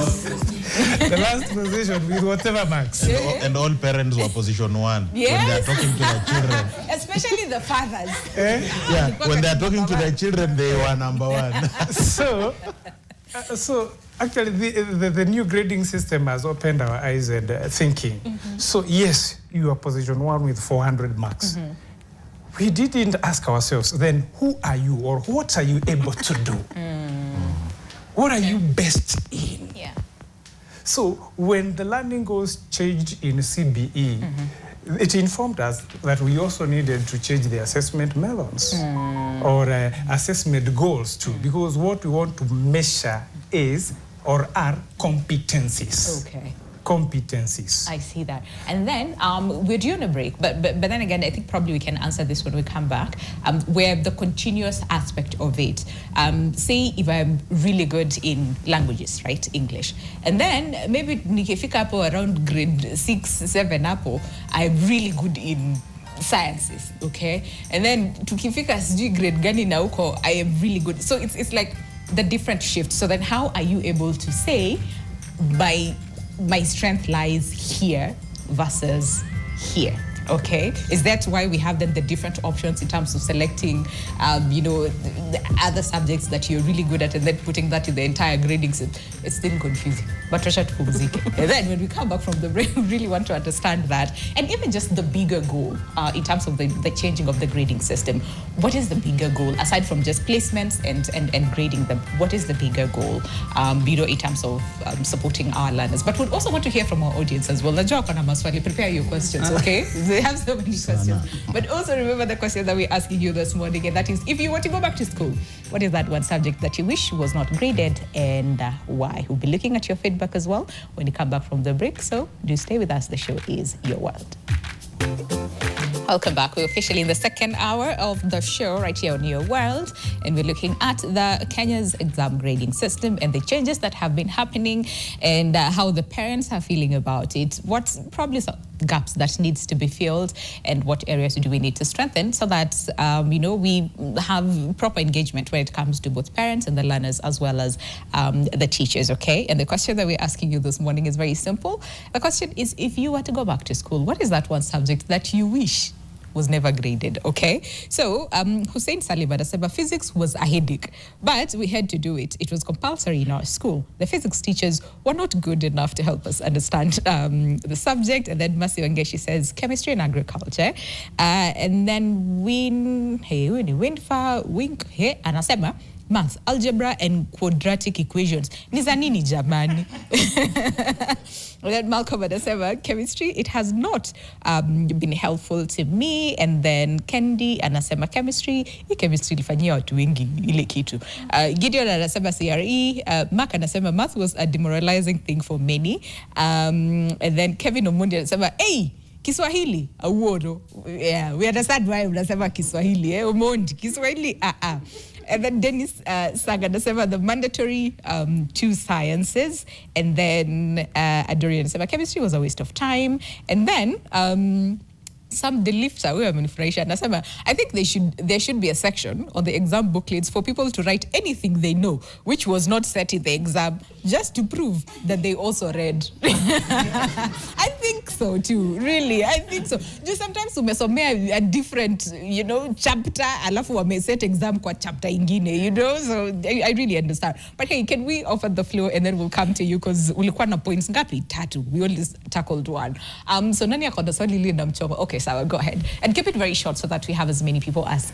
The last position with whatever marks. And all parents were position 1 when they are talking to their children. Especially the fathers. When they are talking to their children, they were number 1. So actually, the new grading system has opened our eyes and thinking. So yes, you are position 1 with 400 marks. We didn't ask ourselves, then who are you, or what are you able to do? What are you best in? So when the learning goals changed in CBE, it informed us that we also needed to change the assessment methods or assessment goals too, because what we want to measure is or are competencies. Competencies. I see that. And then we're due on a break, but then again, I think probably we can answer this when we come back, where the continuous aspect of it. Say if I'm really good in languages, right, English, and then maybe nikifika hapo around grade 6, 7 hapo, I'm really good in sciences, okay? And then tukifika sijui grade gani na huko, I am really good. So it's like the different shifts. So then how are you able to say my strength lies here versus here? Okay, is that why we have then the different options in terms of selecting, the other subjects that you're really good at and then putting that in the entire grading system? It's still confusing, but Rasha tupumzike. And then when we come back from the break, we really want to understand that. And even just the bigger goal in terms of the changing of the grading system. What is the bigger goal, aside from just placements and grading them? What is the bigger goal, in terms of supporting our learners? But we'd also want to hear from our audience as well. Prepare your questions, okay? They have so many questions. But also remember the question that we're asking you this morning, and that is, if you want to go back to school, what is that one subject that you wish was not graded and why? We'll be looking at your feedback as well when you come back from the break. So do stay with us. The show is Your World. Welcome back. We're officially in the second hour of the show right here on Your World, and we're looking at the Kenya's exam grading system and the changes that have been happening and how the parents are feeling about it. What's probably some gaps that needs to be filled, and what areas do we need to strengthen so that we have proper engagement when it comes to both parents and the learners as well as the teachers. Okay, and the question that we're asking you this morning is very simple. The question is, if you were to go back to school, what is that one subject that you wish was never graded? Okay, so Hussein Saliba said physics was a headache, but we had to do it. It was compulsory in our school. The physics teachers were not good enough to help us understand the subject. And then Masi Wangeshi says chemistry and agriculture. And then anasema math, algebra and quadratic equations. Ni za nini jamani? And then Malcolm anasema chemistry, it has not been helpful to me. And then Kendi anasema chemistry ilifanyia watu wengi ile kitu. Gideon anasema CRE. Mark anasema math was a demoralizing thing for many. And then Kevin Omondi anasema Kiswahili, aworo. Yeah, we understand why unasema Kiswahili. Omondi, Kiswahili, And then Dennis Saga anasema the mandatory two sciences. And then Adorian anasema chemistry was a waste of time. And then Sam Delifta, I think there should be a section on the exam booklets for people to write anything they know, which was not set in the exam, just to prove that they also read. I think so too, really. I think so. Just sometimes umesomea a different, chapter, alafu wameset exam kwa chapter ingine, so I really understand. But hey, can we offer the floor and then we'll come to you, because ulikuwa na points ngapi? 3. We only tackled 1. So nani akonda swali lile na mchoma? Okay, so go ahead and keep it very short so that we have as many people ask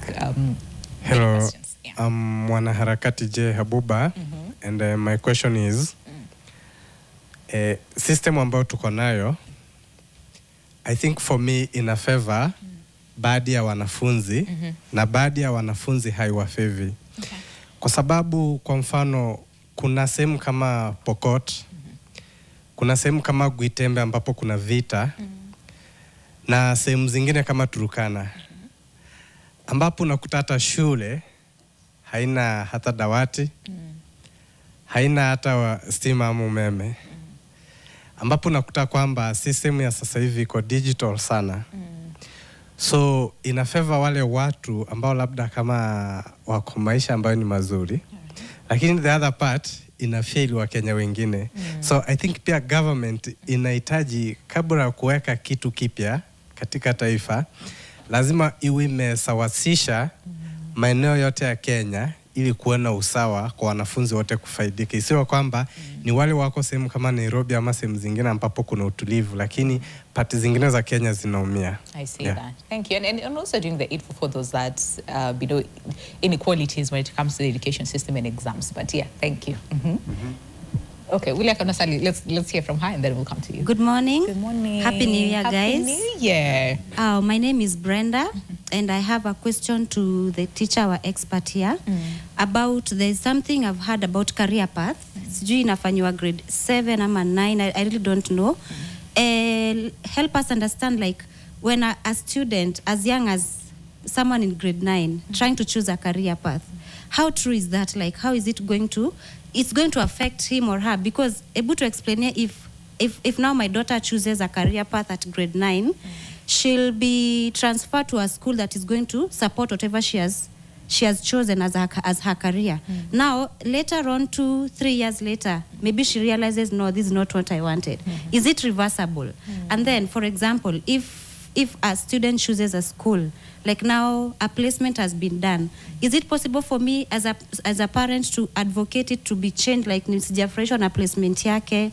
hello questions. Yeah. I'm Mwanaharakati J Habuba, and my question is system ambayo tuko nayo, I think for me in a favor baadhi ya wanafunzi na baadhi ya wanafunzi haiwafevi. Okay. Kwa sababu kwa mfano kuna sehemu kama Pokot, kuna sehemu kama Gwitembe ambapo kuna vita, na sehemu zingine kama Turukana ambapo unakuta hata shule haina hata dawati, haina hata stima ama umeme, ambapo unakuta kwamba system ya sasa hivi iko digital sana. So ina favor wale watu ambao labda kama wako maisha ambayo ni mazuri, lakini the other part ina fail wa Kenya wengine. So I think pia government inahitaji kabla ya kuweka kitu kipya katika taifa, lazima iwe imesawasisha maeneo yote ya Kenya ili kuwe na usawa kwa wanafunzi wote kufaidika. Isiwe kwamba ni wale wako sehemu kama Nairobi ama sehemu zingine ambapo kuna utulivu, lakini pati zingine za Kenya zinaumia. I see that. Thank you. And also during the 844, those that inequalities when it comes to the education system and exams. But yeah, thank you. Okay, let's hear from her and then we'll come to you. Good morning. Good morning. Happy New Year, guys. Happy New Year. My name is Brenda, and I have a question to the teacher, our expert here, about there's something I've heard about career path. Sijui inafanywa grade 7 ama 9, I really don't know. Help us understand, like, when a student as young as someone in grade 9 trying to choose a career path, how true is that? Like, how is it going to affect him or her? Because able to explain if now my daughter chooses a career path at grade 9, she'll be transferred to a school that is going to support whatever she has chosen as her career. Now later on, 2-3 years later, maybe she realizes, no, this is not what I wanted. Is it reversible? And then, for example, if if a student chooses a school, like now a placement has been done, is it possible for me as a parent to advocate it to be changed, like nisijafurahishwa na placement yake,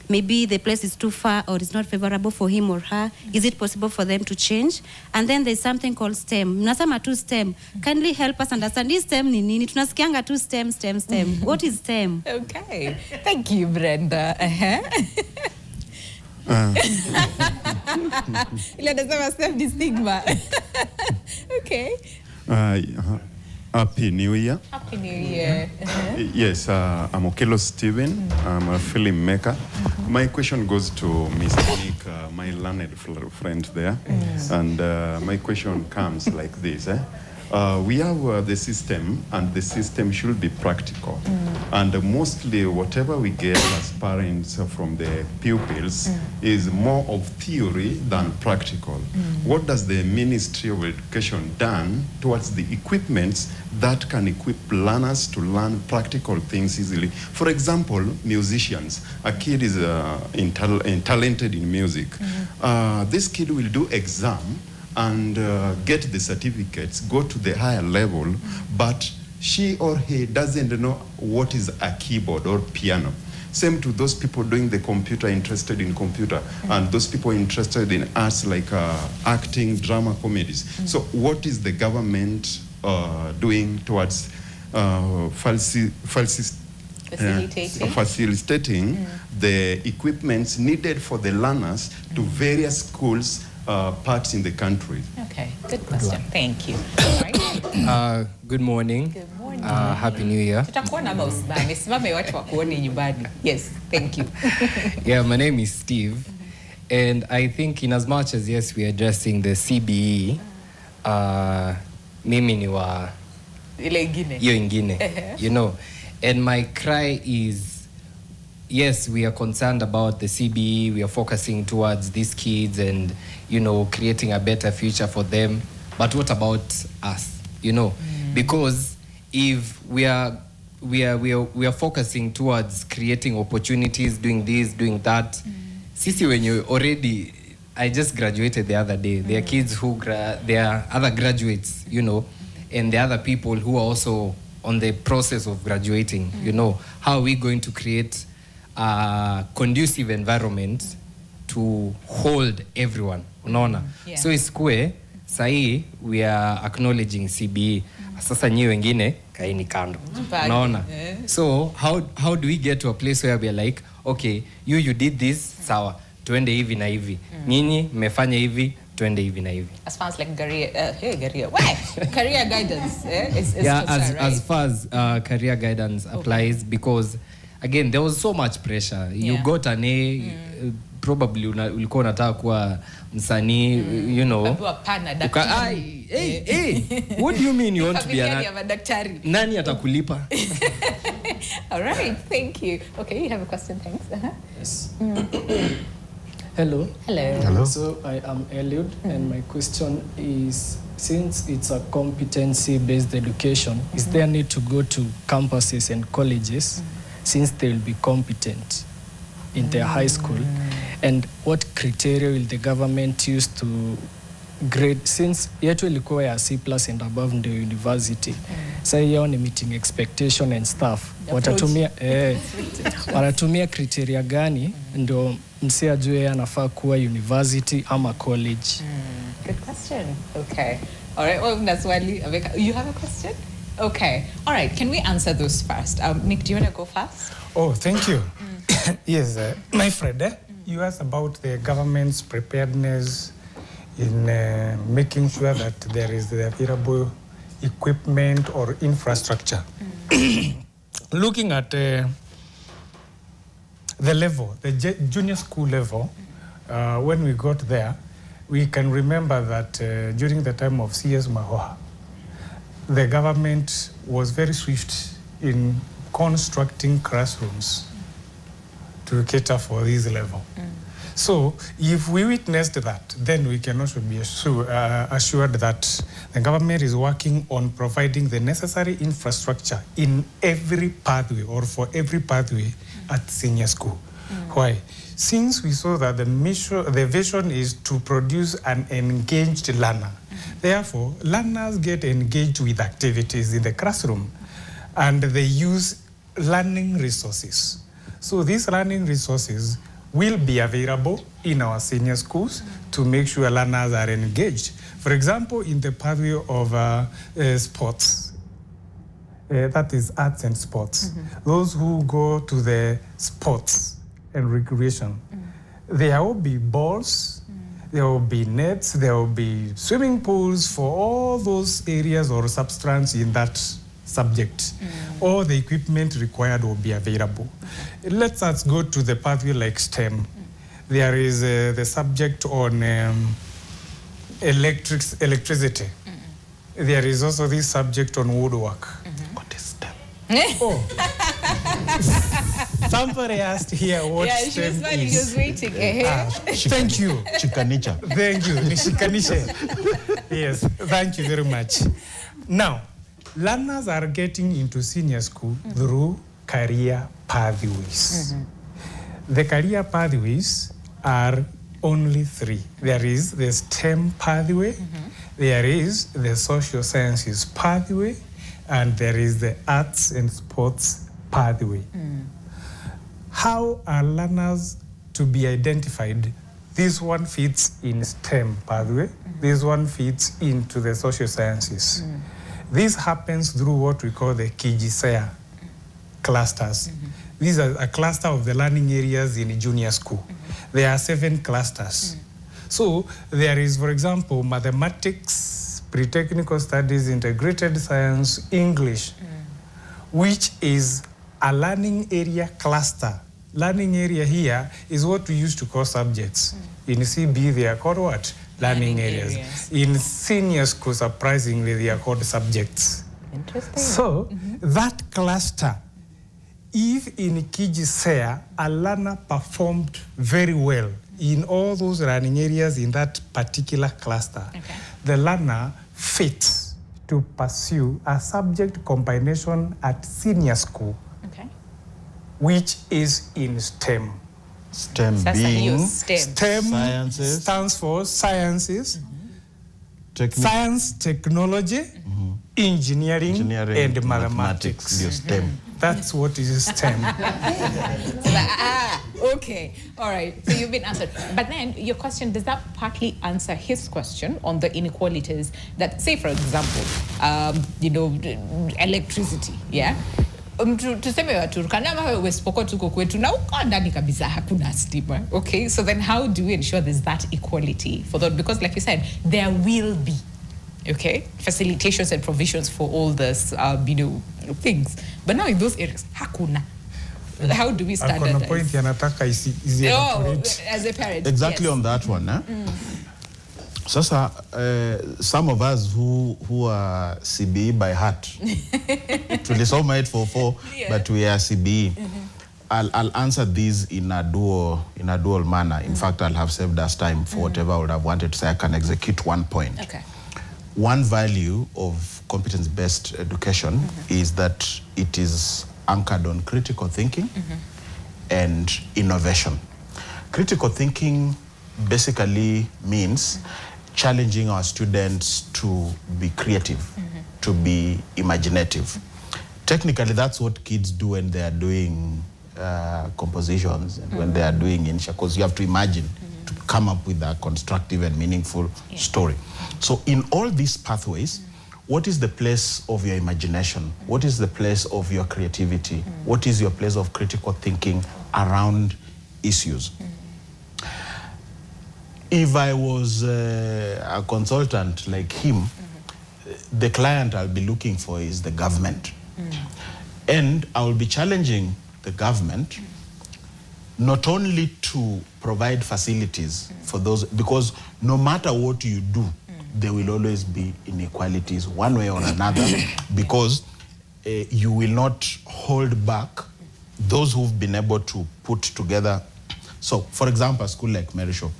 maybe the place is too far or it's not favorable for him or her? Is it possible for them to change? And then there's something called STEM. Mnasema tu STEM. Kindly help us understand this STEM ni nini? Tunasikianga tu STEM. What is STEM? Okay. Thank you, Brenda. Ile nasema STEM ni stigma. Okay. Happy New Year. Happy New Year. Yes, I'm Okelo Steven. I'm a filmmaker. My question goes to Mr. Nick, my learned friend there. And my question comes like this. We have the system, and the system should be practical. And mostly whatever we get as parents from the pupils is more of theory than practical. What does the Ministry of Education done towards the equipments that can equip learners to learn practical things easily? For example, musicians. A kid is talented in music. This kid will do exam and get the certificates, go to the higher level, but she or he doesn't know what is a keyboard or piano. Same to those people doing the computer, interested in computer, and those people interested in arts like acting, drama, comedies. So what is the government doing towards facilitating the equipments needed for the learners to various schools parts in the country? Okay, good question. Thank you. All right. Good morning. Good morning. Happy New Year. Tutakuona mausimame. Simame watu wakuone nyumbani. Yes, thank you. Yeah, my name is Steve. And I think in as much as, yes, we are addressing the CBE, mimi ni wa Ile ingine. hiyo ingine, you know. And my cry is, yes, we are concerned about the CBE. We are focusing towards these kids and, you know, creating a better future for them. But what about us? You know, because if we are focusing towards creating opportunities, doing this, doing that. Sisi when you already, I just graduated the other day. There are kids who there are other graduates, you know, and there are other people who are also on the process of graduating. You know, how are we going to create a conducive environment to hold everyone? Unaona? Yeah. So isikue sahi we are acknowledging CBE. Sasa nyi wengine kaini kando. Unaona? So how do we get to a place where we are like, okay, you did this, sawa, tuende hivi na hivi. Nyinyi mmefanya hivi, tuende hivi na hivi. As far as like career guidance is yeah, concerned, right? as far as career guidance applies, because again there was so much pressure. You got an A, probably ulikuwa unataka kuwa msanii, you know. Hey, what do you mean you want to be a daktari? Nani atakulipa? All right, thank you. Okay, you have a question, thanks. Yes. Hello. Hello. So I am Eliud, and my question is, since it's a competency-based education, is there need to go to campuses and colleges since they will be competent in their high school? And what criteria will the government use to grade, since yetu ilikuwa ya C+ and above ndio university. Sasa hiyo ni meeting expectation and stuff. Watatumia criteria gani ndio msi ajue anafaa kuwa university ama college? Good question. Okay. All right. Well, that's why you have a question? Okay. All right. Can we answer those first? Nick, do you want to go first? Oh, thank you. Yes, my friend, you asked about the government's preparedness in making sure that there is the available equipment or infrastructure. Looking at the level, the junior school level, when we got there, we can remember that during the time of CS Mahoha, the government was very swift in constructing classrooms to cater for this level. So if we witnessed that, then we can also be assured that the government is working on providing the necessary infrastructure in every pathway or for every pathway at senior school. Why? Since we saw that the vision is to produce an engaged learner. Therefore, learners get engaged with activities in the classroom and they use learning resources. So these learning resources will be available in our senior schools to make sure learners are engaged. For example, in the pathway of sports, that is arts and sports. Those who go to the sports and recreation, there will be balls, there will be nets, there will be swimming pools for all those areas or substance in that subject. All the equipment required will be available. Let us go to the pathway like STEM. There is the subject on electricity. There is also this subject on woodwork. What is STEM? Oh. Somebody asked here what STEM she was smiling, is. she was waiting. Thank you. Chikanicha. Thank you. Nishikanishe. Yes, thank you very much. Now, learners are getting into senior school through career pathways. The career pathways are only 3. There is the STEM pathway, there is the social sciences pathway, and there is the arts and sports pathway. How are learners to be identified? This one fits in STEM pathway, this one fits into the social sciences. This happens through what we call the KIGISEA clusters. These are a cluster of the learning areas in junior school. There are 7 clusters. So there is, for example, mathematics, pre-technical studies, integrated science, English, which is a learning area cluster. Learning area here is what we used to call subjects. In CB, they are called what? Learning areas. In senior school, surprisingly, they are called subjects. Interesting. So that cluster, if in KIGISEA, a learner performed very well in all those learning areas in that particular cluster, the learner fits to pursue a subject combination at senior school, which is in STEM. STEM being STEM sciences. Stands for sciences, science, technology, engineering, and mathematics. STEM. That's what is STEM. Okay, all right. So you've been answered. But then your question, does that partly answer his question on the inequalities that, say, for example, electricity, yeah? Tuseme Waturkana ama West Pokot tuko kwetu na uko ndani kabisa hakuna stima. Okay, so then how do we ensure there's that equality for that? Because like you said, there will be, okay, facilitations and provisions for all this, things. But now in those areas, hakuna. How do we standardize? Point yanataka as a parent. Exactly, yes. On that one. Sasa, some of us who are CBE by heart, tulisoma 844, but we are CBE. I'll answer these in a dual manner. In fact, I'll have saved us time for whatever I would have wanted to say. I can execute one point. Okay. One value of competence-based education is that it is anchored on critical thinking and innovation. Critical thinking basically means challenging our students to be creative, to be imaginative. Technically, that's what kids do when they are doing compositions and when they are doing initial, because you have to imagine to come up with a constructive and meaningful story. So in all these pathways, what is the place of your imagination? What is the place of your creativity? What is your place of critical thinking around issues? If I was a consultant like him, the client I'll be looking for is the government. And I will be challenging the government not only to provide facilities for those, because no matter what you do, there will always be inequalities one way or another, because you will not hold back those who've been able to put together. So, for example, a school like Merisho,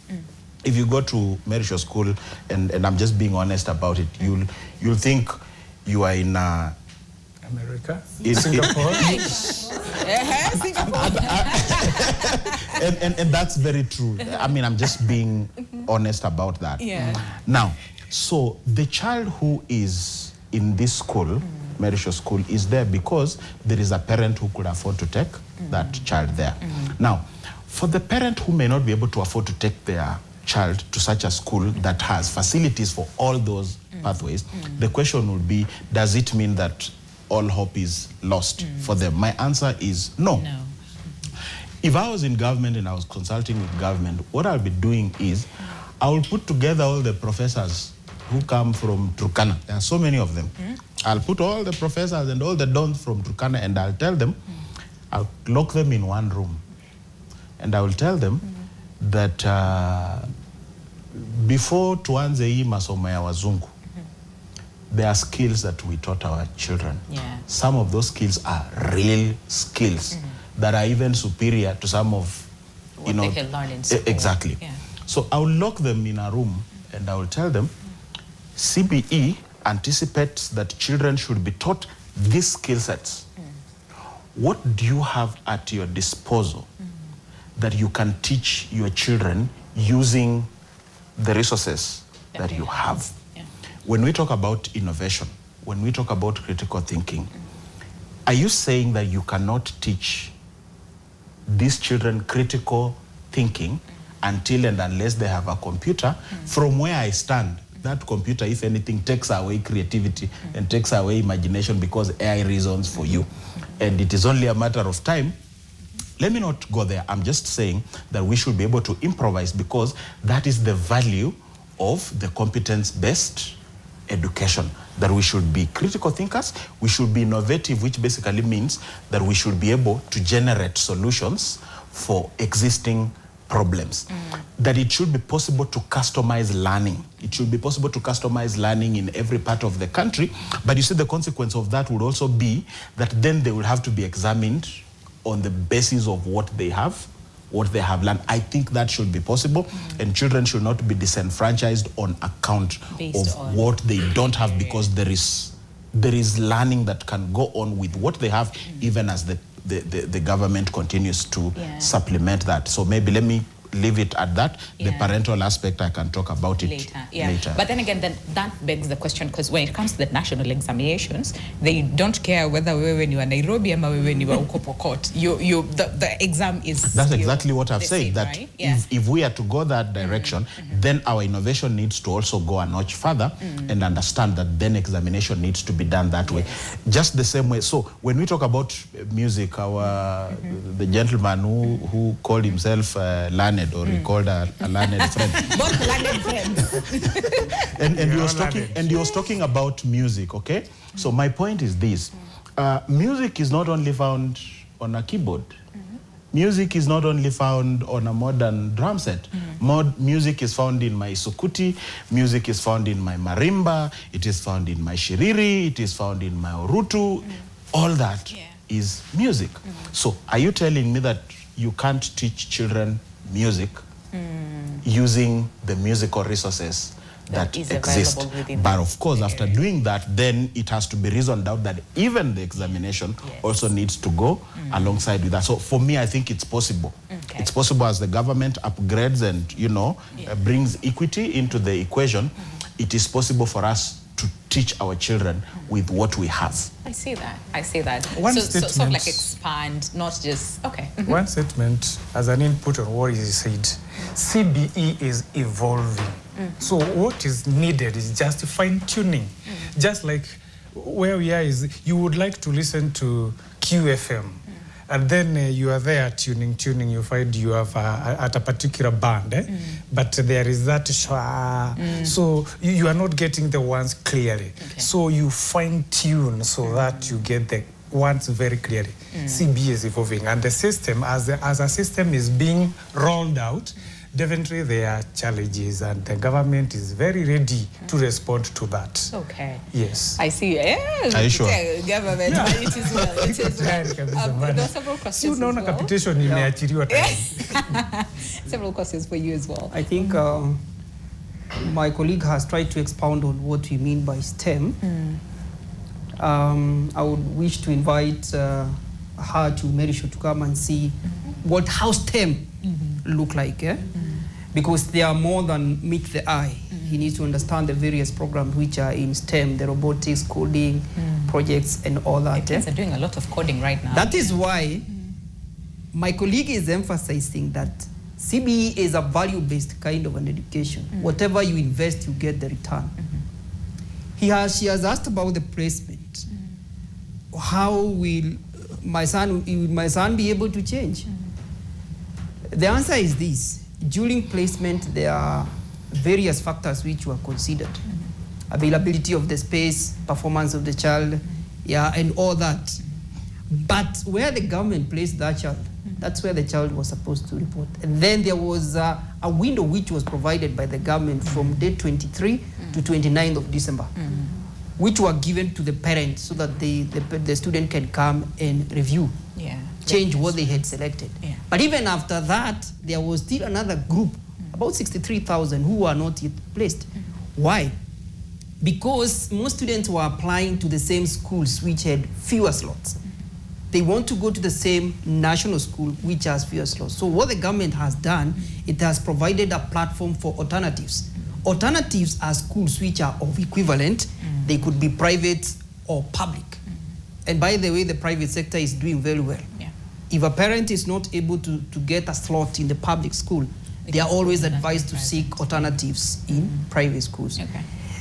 if you go to Merisho School, and I'm just being honest about it, you'll think you are in America, Singapore. Singapore. and that's very true. I mean, I'm just being honest about that. Yeah. Now, so the child who is in this school, Merisho School, is there because there is a parent who could afford to take that child there. Now, for the parent who may not be able to afford to take their child to such a school that has facilities for all those pathways, the question would be, does it mean that all hope is lost for them? My answer is no. No. If I was in government and I was consulting with government, what I'll be doing is I will put together all the professors who come from Turkana. There are so many of them. I'll put all the professors and all the dons from Turkana and I'll tell them, I'll lock them in one room. And I will tell them that before tuanze hii masomo ya wazungu, there are skills that we taught our children. Yeah. Some of those skills are real skills that are even superior to some of, What they can learn in school. Exactly. Yeah. So I will lock them in a room and I will tell them, CBE anticipates that children should be taught these skill sets. What do you have at your disposal that you can teach your children using the resources that you have? Yeah. When we talk about innovation, when we talk about critical thinking, are you saying that you cannot teach these children critical thinking until and unless they have a computer? From where I stand, that computer, if anything, takes away creativity and takes away imagination because AI reasons for you. And it is only a matter of time. Let me not go there. I'm just saying that we should be able to improvise because that is the value of the competence-based education, that we should be critical thinkers, we should be innovative, which basically means that we should be able to generate solutions for existing problems. That it should be possible to customize learning. It should be possible to customize learning in every part of the country. But you see, the consequence of that would also be that then they will have to be examined on the basis of what they have learned. I think that should be possible, and children should not be disenfranchised on account Based of on what they don't have, because there is learning that can go on with what they have, even as the government continues to supplement that. So maybe let me leave it at that. The parental aspect, I can talk about it later. But then again, that begs the question, because when it comes to the national examinations, they don't care whether wewe ni wa Nairobi ama wewe ni wa uko Pokot. The exam is. That's exactly what I've said. Same, that right? if we are to go that direction, then our innovation needs to also go a notch further and understand that then examination needs to be done that way. Just the same way. So when we talk about music, the gentleman who called himself learned, or he called a learned friend. Both learned friends. and he was talking about music, okay? So my point is this. Music is not only found on a keyboard. Music is not only found on a modern drum set. Music is found in my sukuti. Music is found in my marimba. It is found in my shiriri. It is found in my orutu. All that is music. So are you telling me that you can't teach children music using the musical resources that exist? But of course, after doing that, then it has to be reasoned out that even the examination also needs to go alongside with that. So for me, I think it's possible. Okay. It's possible as the government upgrades and, brings equity into the equation. It is possible for us to teach our children with what we have. I see that. One so statement, sort of like expand, not just, okay. One statement as an input on what is said, CBE is evolving. So what is needed is just fine-tuning. Just like where we are is, you would like to listen to QFM. And then you are there tuning, you find you have at a particular band, but there is that shwa. So you are not getting the ones clearly. Okay. So you fine tune so that you get the ones very clearly. CB is evolving, and the system, as a system is being rolled out, definitely there are challenges, and the government is very ready to respond to that. Okay. Yes. I see. Yeah. Are you sure? Government. Yeah. It is well. It is well. There are several questions as well. Capitation imeachiliwa tayari. Several questions for you as well. I think my colleague has tried to expound on what we mean by STEM. I would wish to invite her to Merisho to come and see how STEM look like, because they are more than meet the eye. He needs to understand the various programs which are in STEM, the robotics, coding, projects, and all that. Kids are doing a lot of coding right now. That is why my colleague is emphasizing that CBE is a value-based kind of an education. Whatever you invest, you get the return. She has asked about the placement. How will my son be able to change? The answer is this. During placement, there are various factors which were considered. Availability of the space, performance of the child, and all that. But where the government placed that child, that's where the child was supposed to report. And then there was a window which was provided by the government from day 23 to 29th of December, which were given to the parents so that the student can come and review, change what they had selected. But even after that, there was still another group, about 63,000, who were not yet placed. Why? Because most students were applying to the same schools which had fewer slots. They want to go to the same national school which has fewer slots. So what the government has done, it has provided a platform for alternatives. Alternatives are schools which are of equivalent. They could be private or public. And by the way, the private sector is doing very well. If a parent is not able to get a slot in the public school, they are always advised to seek alternatives in private schools.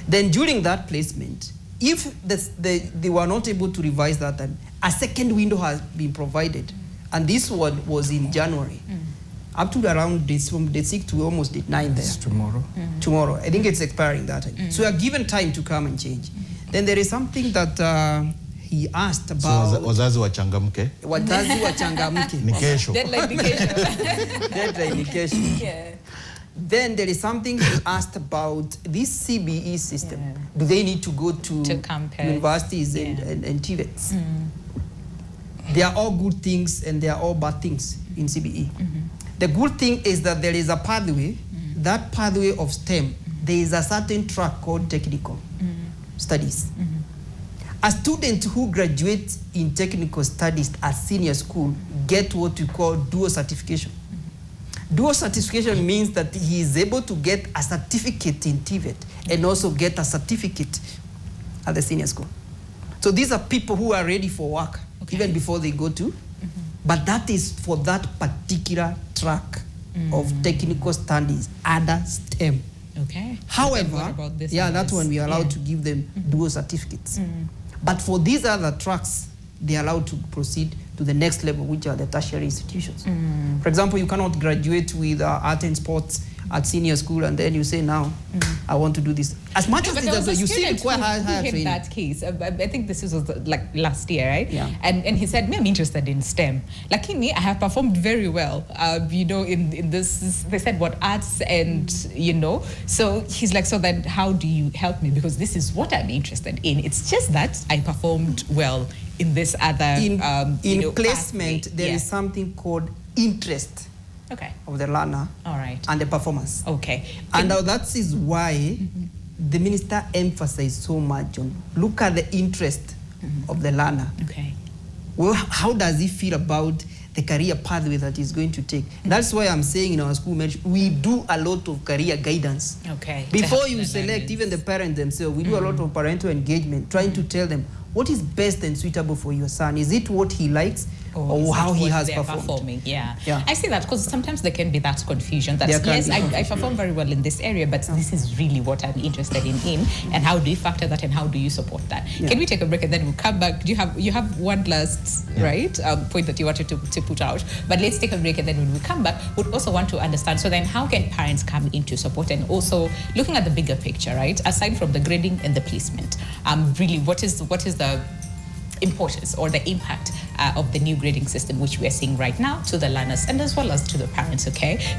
Then during that placement, if they were not able to revise that time, a second window has been provided. And this one was in January. Up to around this, from day 6 to almost day 9 there. Tomorrow. Tomorrow. I think it's expiring that time. So you are given time to come and change. Then there is something that he asked about. So wazazi wachangamke. Wazazi wachangamke. Ni kesho. Deadline vacation. Deadline vacation. Then there is something he asked about this CBE system. Do they need to go to universities and TVETs? They are all good things and they are all bad things in CBE. The good thing is that there is a pathway. That pathway of STEM, there is a certain track called technical studies. A student who graduates in technical studies at senior school get what we call dual certification. Dual certification means that he is able to get a certificate in TVET and also get a certificate at the senior school. So these are people who are ready for work even before they go to, but that is for that particular track of technical studies under STEM. However, that's when we are allowed to give them dual certificates. But for these other tracks, they are allowed to proceed to the next level, which are the tertiary institutions. For example, you cannot graduate with art and sports at senior school and then you say, now, I want to do this. As much as you see quite high training. That case, I think this was like last year, right? And he said, I'm interested in STEM. Lakini, I have performed very well, in this, they said what, arts and, so he's like, so then how do you help me? Because this is what I'm interested in. It's just that I performed well in this other, in placement, there is something called interest of the learner and the performance. And now that is why the minister emphasized so much on look at the interest of the learner. Well, how does he feel about the career pathway that he's going to take? That's why I'm saying in our school, we do a lot of career guidance. Before you select, even the parents themselves, we do a lot of parental engagement, trying to tell them what is best and suitable for your son. Is it what he likes or how he has performed? I see that because sometimes there can be that confusion that yes, I perform very well in this area, but this is really what I'm interested in. And how do you factor that and how do you support that? Can we take a break and then we'll come back? Do you have one last point that you wanted to put out? But let's take a break and then when we come back, we'd also want to understand, so then how can parents come into support and also looking at the bigger picture, right? Aside from the grading and the placement, really what is the importance or the impact of the new grading system which we are seeing right now to the learners and as well as to the parents,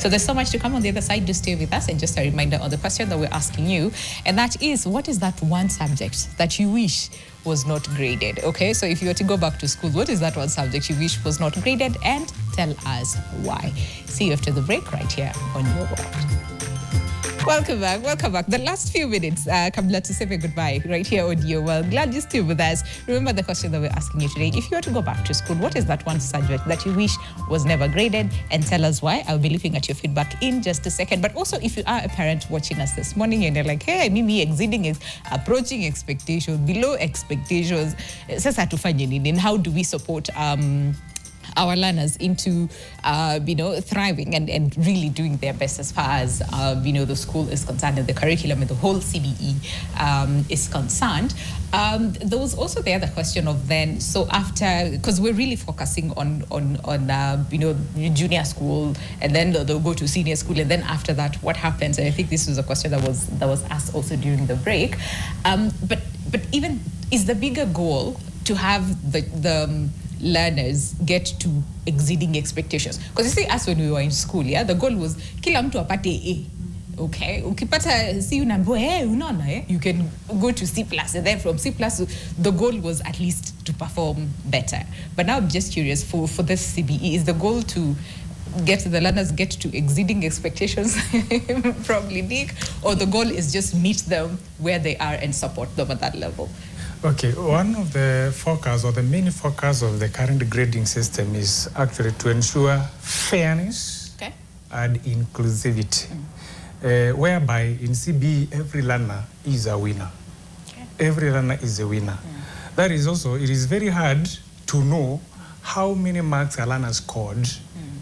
So there's so much to come on the other side. Do stay with us. And just a reminder on the question that we're asking you, and that is, what is that one subject that you wish was not graded, So if you were to go back to school, what is that one subject you wish was not graded, and tell us why. See you after the break right here on Your World. Welcome back, welcome back. The last few minutes, Kamila, to say goodbye right here on Your World. Glad you're still with us. Remember the question that we're asking you today. If you were to go back to school, what is that one subject that you wish was never graded? And tell us why. I'll be looking at your feedback in just a second. But also, if you are a parent watching us this morning and you're like, hey, Mimi, approaching expectations, below expectations, sasa tufanye nini? And how do we support our learners into, thriving and really doing their best as far as, the school is concerned and the curriculum and the whole CBE is concerned. There was also the other question of then, so after, because we're really focusing on junior school, and then they'll go to senior school, and then after that, what happens? And I think this was a question that was asked also during the break. But even, is the bigger goal to have the learners get to exceeding expectations? Because you see, us when we were in school, the goal was kila mtu apate A. Okay, ukipata C unaambiwa you can go to C+, and then from C+, the goal was at least to perform better. But now I'm just curious, for this CBE, is the goal to get the learners get to exceeding expectations probably big, or the goal is just meet them where they are and support them at that level? Okay, one of the focus or the main focus of the current grading system is actually to ensure fairness and inclusivity, whereby in CBE every learner is a winner. Every learner is a winner. That is also, it is very hard to know how many marks a learner scored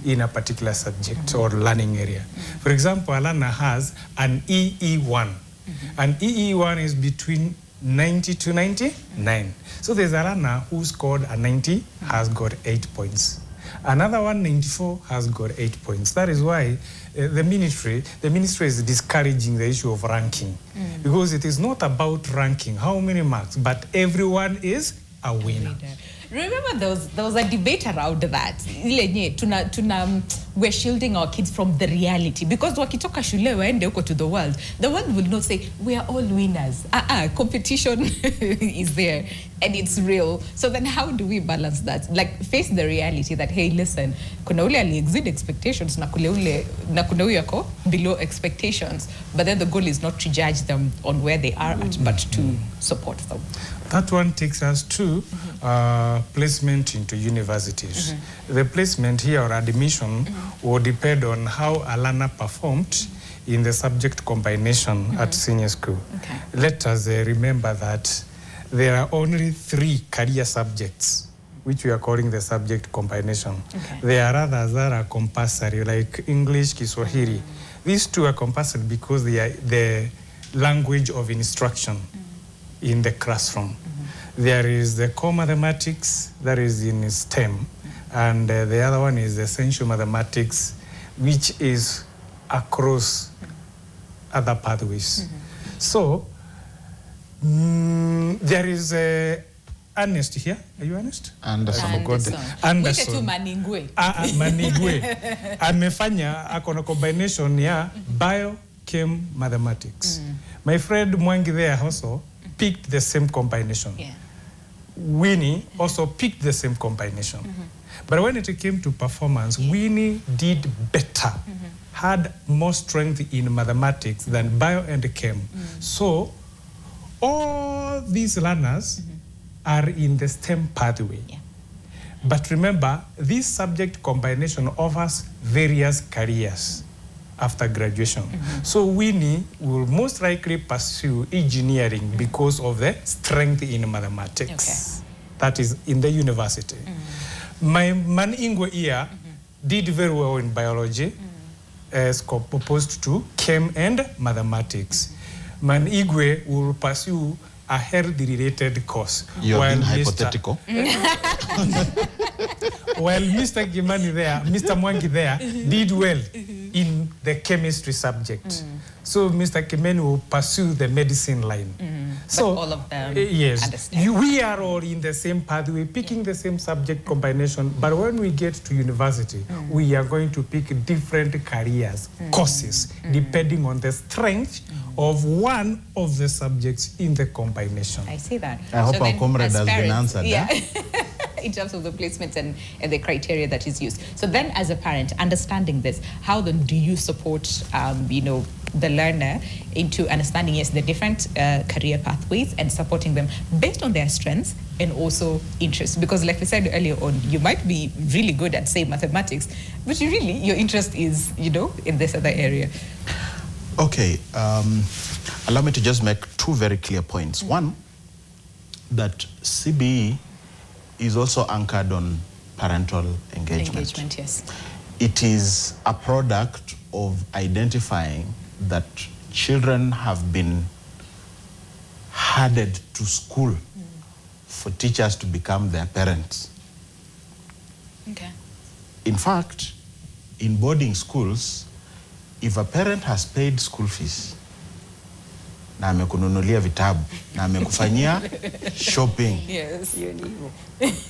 in a particular subject or learning area. For example, a learner has an EE1. An EE1 is between 90 to 99. So there's a learner who scored a 90, has got 8 points. Another one, 94, has got 8 points. That is why the ministry is discouraging the issue of ranking, because it is not about ranking, how many marks, but everyone is a winner. Remember there was a debate around that. We're shielding our kids from the reality, because wakitoka shule waende huko to the world will not say we are all winners. Competition is there and it's real. So then how do we balance that? Like, face the reality that, hey, listen, kuna ule ali exceed expectations na kuna ule yako below expectations, but then the goal is not to judge them on where they are at, but to support them. That one takes us to placement into universities. The placement here or admission will depend on how a learner performed in the subject combination at senior school. Let us remember that there are only 3 career subjects, which we are calling the subject combination. There are others that are compulsory, like English, Kiswahili. These 2 are compulsory because they are the language of instruction in the classroom. There is the core mathematics that is in STEM, and the other one is essential mathematics, which is across other pathways. So there is Ernest here. Are you Ernest? Anderson. Anderson. Maningwe. Maningwe. Amefanya akona combination ya bio, chem, mathematics. My friend Mwangi there also picked the same combination. Winnie also picked the same combination. But when it came to performance, Winnie did better, had more strength in mathematics than bio and chem. So all these learners are in the STEM pathway. But remember, this subject combination offers various careers after graduation. So Winnie will most likely pursue engineering because of the strength in mathematics. That is in the university. My man Ingwe here did very well in biology as opposed to chem and mathematics. Man Igwe will pursue a health-related course. You're being hypothetical. While Mr. Kimani there, Mr. Mwangi there, did well in the chemistry subject. So Mr. Kimani will pursue the medicine line. So but all of them yes, we are all in the same pathway, picking the same subject combination. But when we get to university, we are going to pick different careers, courses, depending on the strength of one of the subjects in the combination. I see that. I hope our comrade has been answered. In terms of the placements and the criteria that is used. So then as a parent, understanding this, how then do you support, the learner into understanding, yes, the different career pathways and supporting them based on their strengths and also interests. Because like we said earlier on, you might be really good at, say, mathematics, but your interest is, in this other area. Okay, allow me to just make two very clear points. One, that CBE is also anchored on parental engagement. Yes. It is a product of identifying that children have been herded to school for teachers to become their parents. Okay. In fact, in boarding schools, if a parent has paid school fees, na amekununulia vitabu, na amekufanyia shopping. Yes.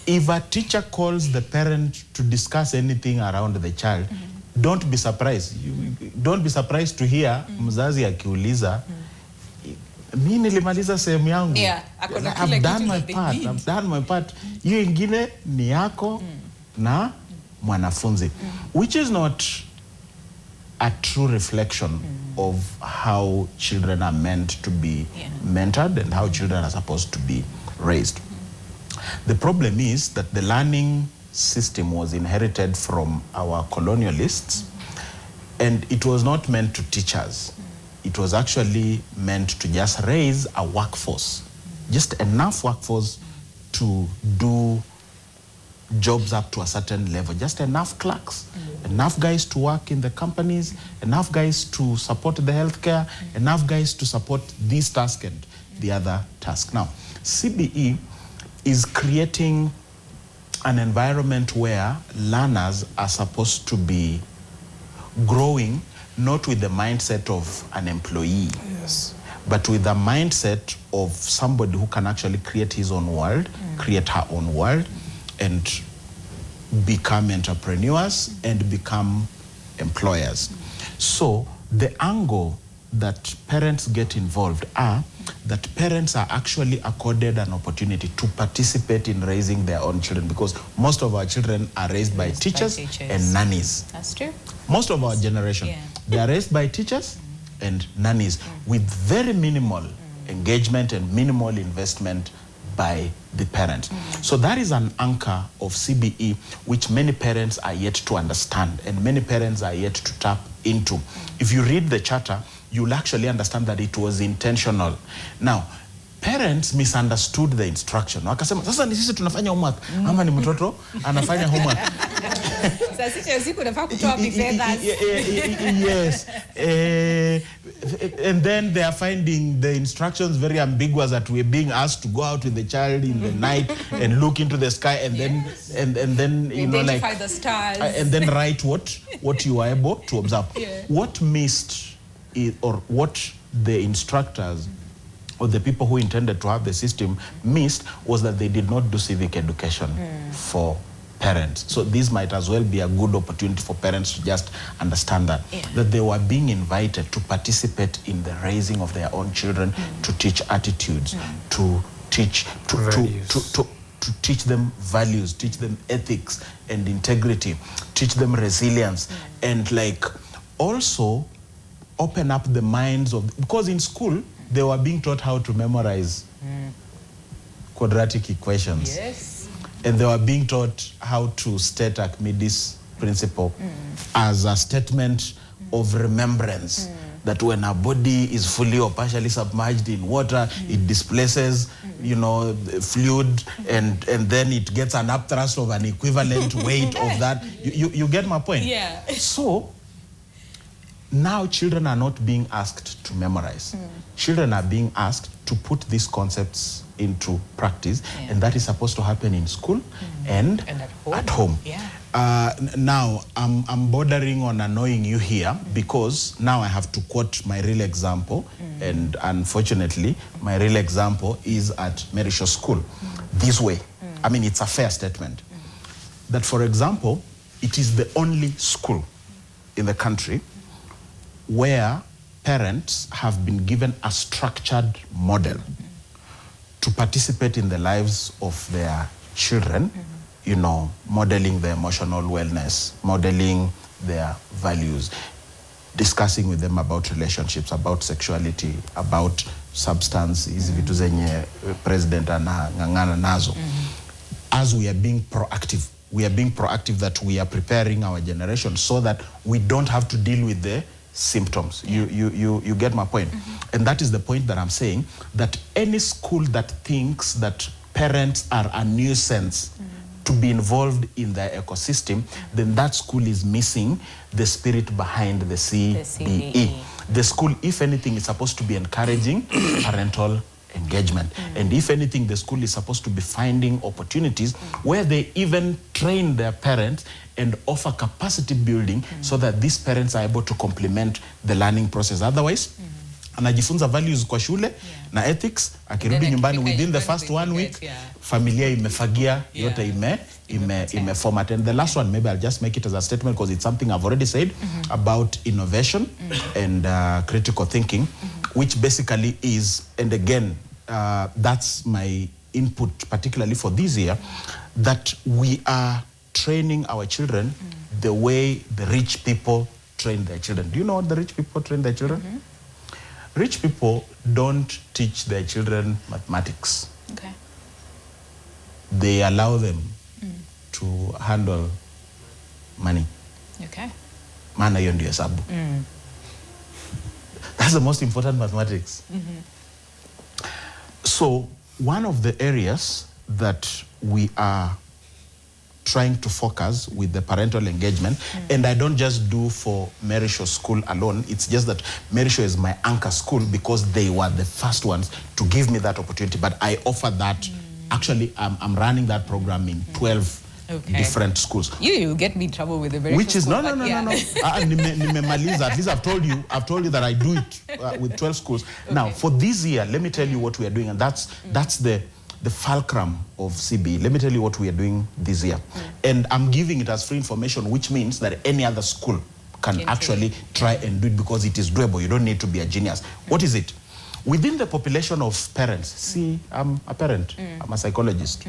If a teacher calls the parent to discuss anything around the child, don't be surprised. Don't be surprised to hear mzazi akiuliza, mimi nilimaliza sehemu yangu. Yeah, I've done my part. I've done my part. Hiyo ingine ni yako na mwanafunzi. Which is not a true reflection of how children are meant to be mentored and how children are supposed to be raised. The problem is that the learning system was inherited from our colonialists, and it was not meant to teach us. It was actually meant to just raise a workforce, just enough workforce to do jobs up to a certain level, just enough clerks, enough guys to work in the companies, enough guys to support the healthcare, enough guys to support this task and the other task. Now, CBE is creating an environment where learners are supposed to be growing not with the mindset of an employee, but with the mindset of somebody who can actually create his own world, create her own world, and become entrepreneurs and become employers. So the angle that parents get involved are that parents are actually accorded an opportunity to participate in raising their own children, because most of our children are raised by teachers and nannies. That's true. Most of our generation, they are raised by teachers and nannies with very minimal engagement and minimal investment by the parents. So that is an anchor of CBE which many parents are yet to understand and many parents are yet to tap into. If you read the charter, you'll actually understand that it was intentional. Now, parents misunderstood the instruction. Wakasema, sasa ni sisi tunafanya homework, ama ni mtoto anafanya homework. Yes. And then they are finding the instructions very ambiguous, that we're being asked to go out with the child in the night and look into the sky and then identify the stars and then write what you are able to observe. What missed or what the instructors or the people who intended to have the system missed was that they did not do civic education for parents. So this might as well be a good opportunity for parents to just understand that they were being invited to participate in the raising of their own children, to teach attitudes, to teach to teach them values, teach them ethics and integrity, teach them resilience, and also open up the minds of, because in school they were being taught how to memorize quadratic equations. Yes. And they were being taught how to state Archimedes' principle as a statement of remembrance, that when a body is fully or partially submerged in water, it displaces, fluid, and then it gets an upthrust of an equivalent weight of that. You get my point? Yeah. So now children are not being asked to memorize. Children are being asked to put these concepts into practice, and that is supposed to happen in school and at home. Now, I'm bordering on annoying you here, because now I have to quote my real example, and unfortunately, my real example is at Merishaw School. This way, I mean, it's a fair statement, that, for example, it is the only school in the country where parents have been given a structured model to participate in the lives of their children, modeling their emotional wellness, modeling their values. discussing with them about relationships, about sexuality, about substance, hizi vitu zenye president anang'ang'ana nazo. As we are being proactive, that we are preparing our generation so that we don't have to deal with the symptoms. You get my point? And that is the point that I'm saying, that any school that thinks that parents are a nuisance to be involved in their ecosystem, then that school is missing the spirit behind the CBE. The school, if anything, is supposed to be encouraging parental engagement. And if anything, the school is supposed to be finding opportunities where they even train their parents and offer capacity building so that these parents are able to complement the learning process. Otherwise, anajifunza values kwa shule na ethics, akirudi nyumbani within the first 1 week, familia imefagia, yote format. And the last one, maybe I'll just make it as a statement because it's something I've already said about innovation and critical thinking, which basically is, and again, that's my input particularly for this year, that we are training our children the way the rich people train their children. Do you know what the rich people train their children? Rich people don't teach their children mathematics. Okay. They allow them to handle money. Okay. Maana hiyo ndio hesabu. That's the most important mathematics. So one of the areas that we are trying to focus with the parental engagement, and I don't just do for Merisho School alone, it's just that Merisho is my anchor school because they were the first ones to give me that opportunity, but I offer that, actually I'm running that program in 12 different schools. You get me in trouble with the Merisho Which is, school, no. Nimemaliza. At least I've told you that I do it with 12 schools. Now, for this year, let me tell you what we are doing, and that's the fulcrum of CBE. Let me tell you what we are doing this year. And I'm giving it as free information, which means that any other school can actually try and do it because it is doable. You don't need to be a genius. What is it? Within the population of parents, see, I'm a parent, I'm a psychologist.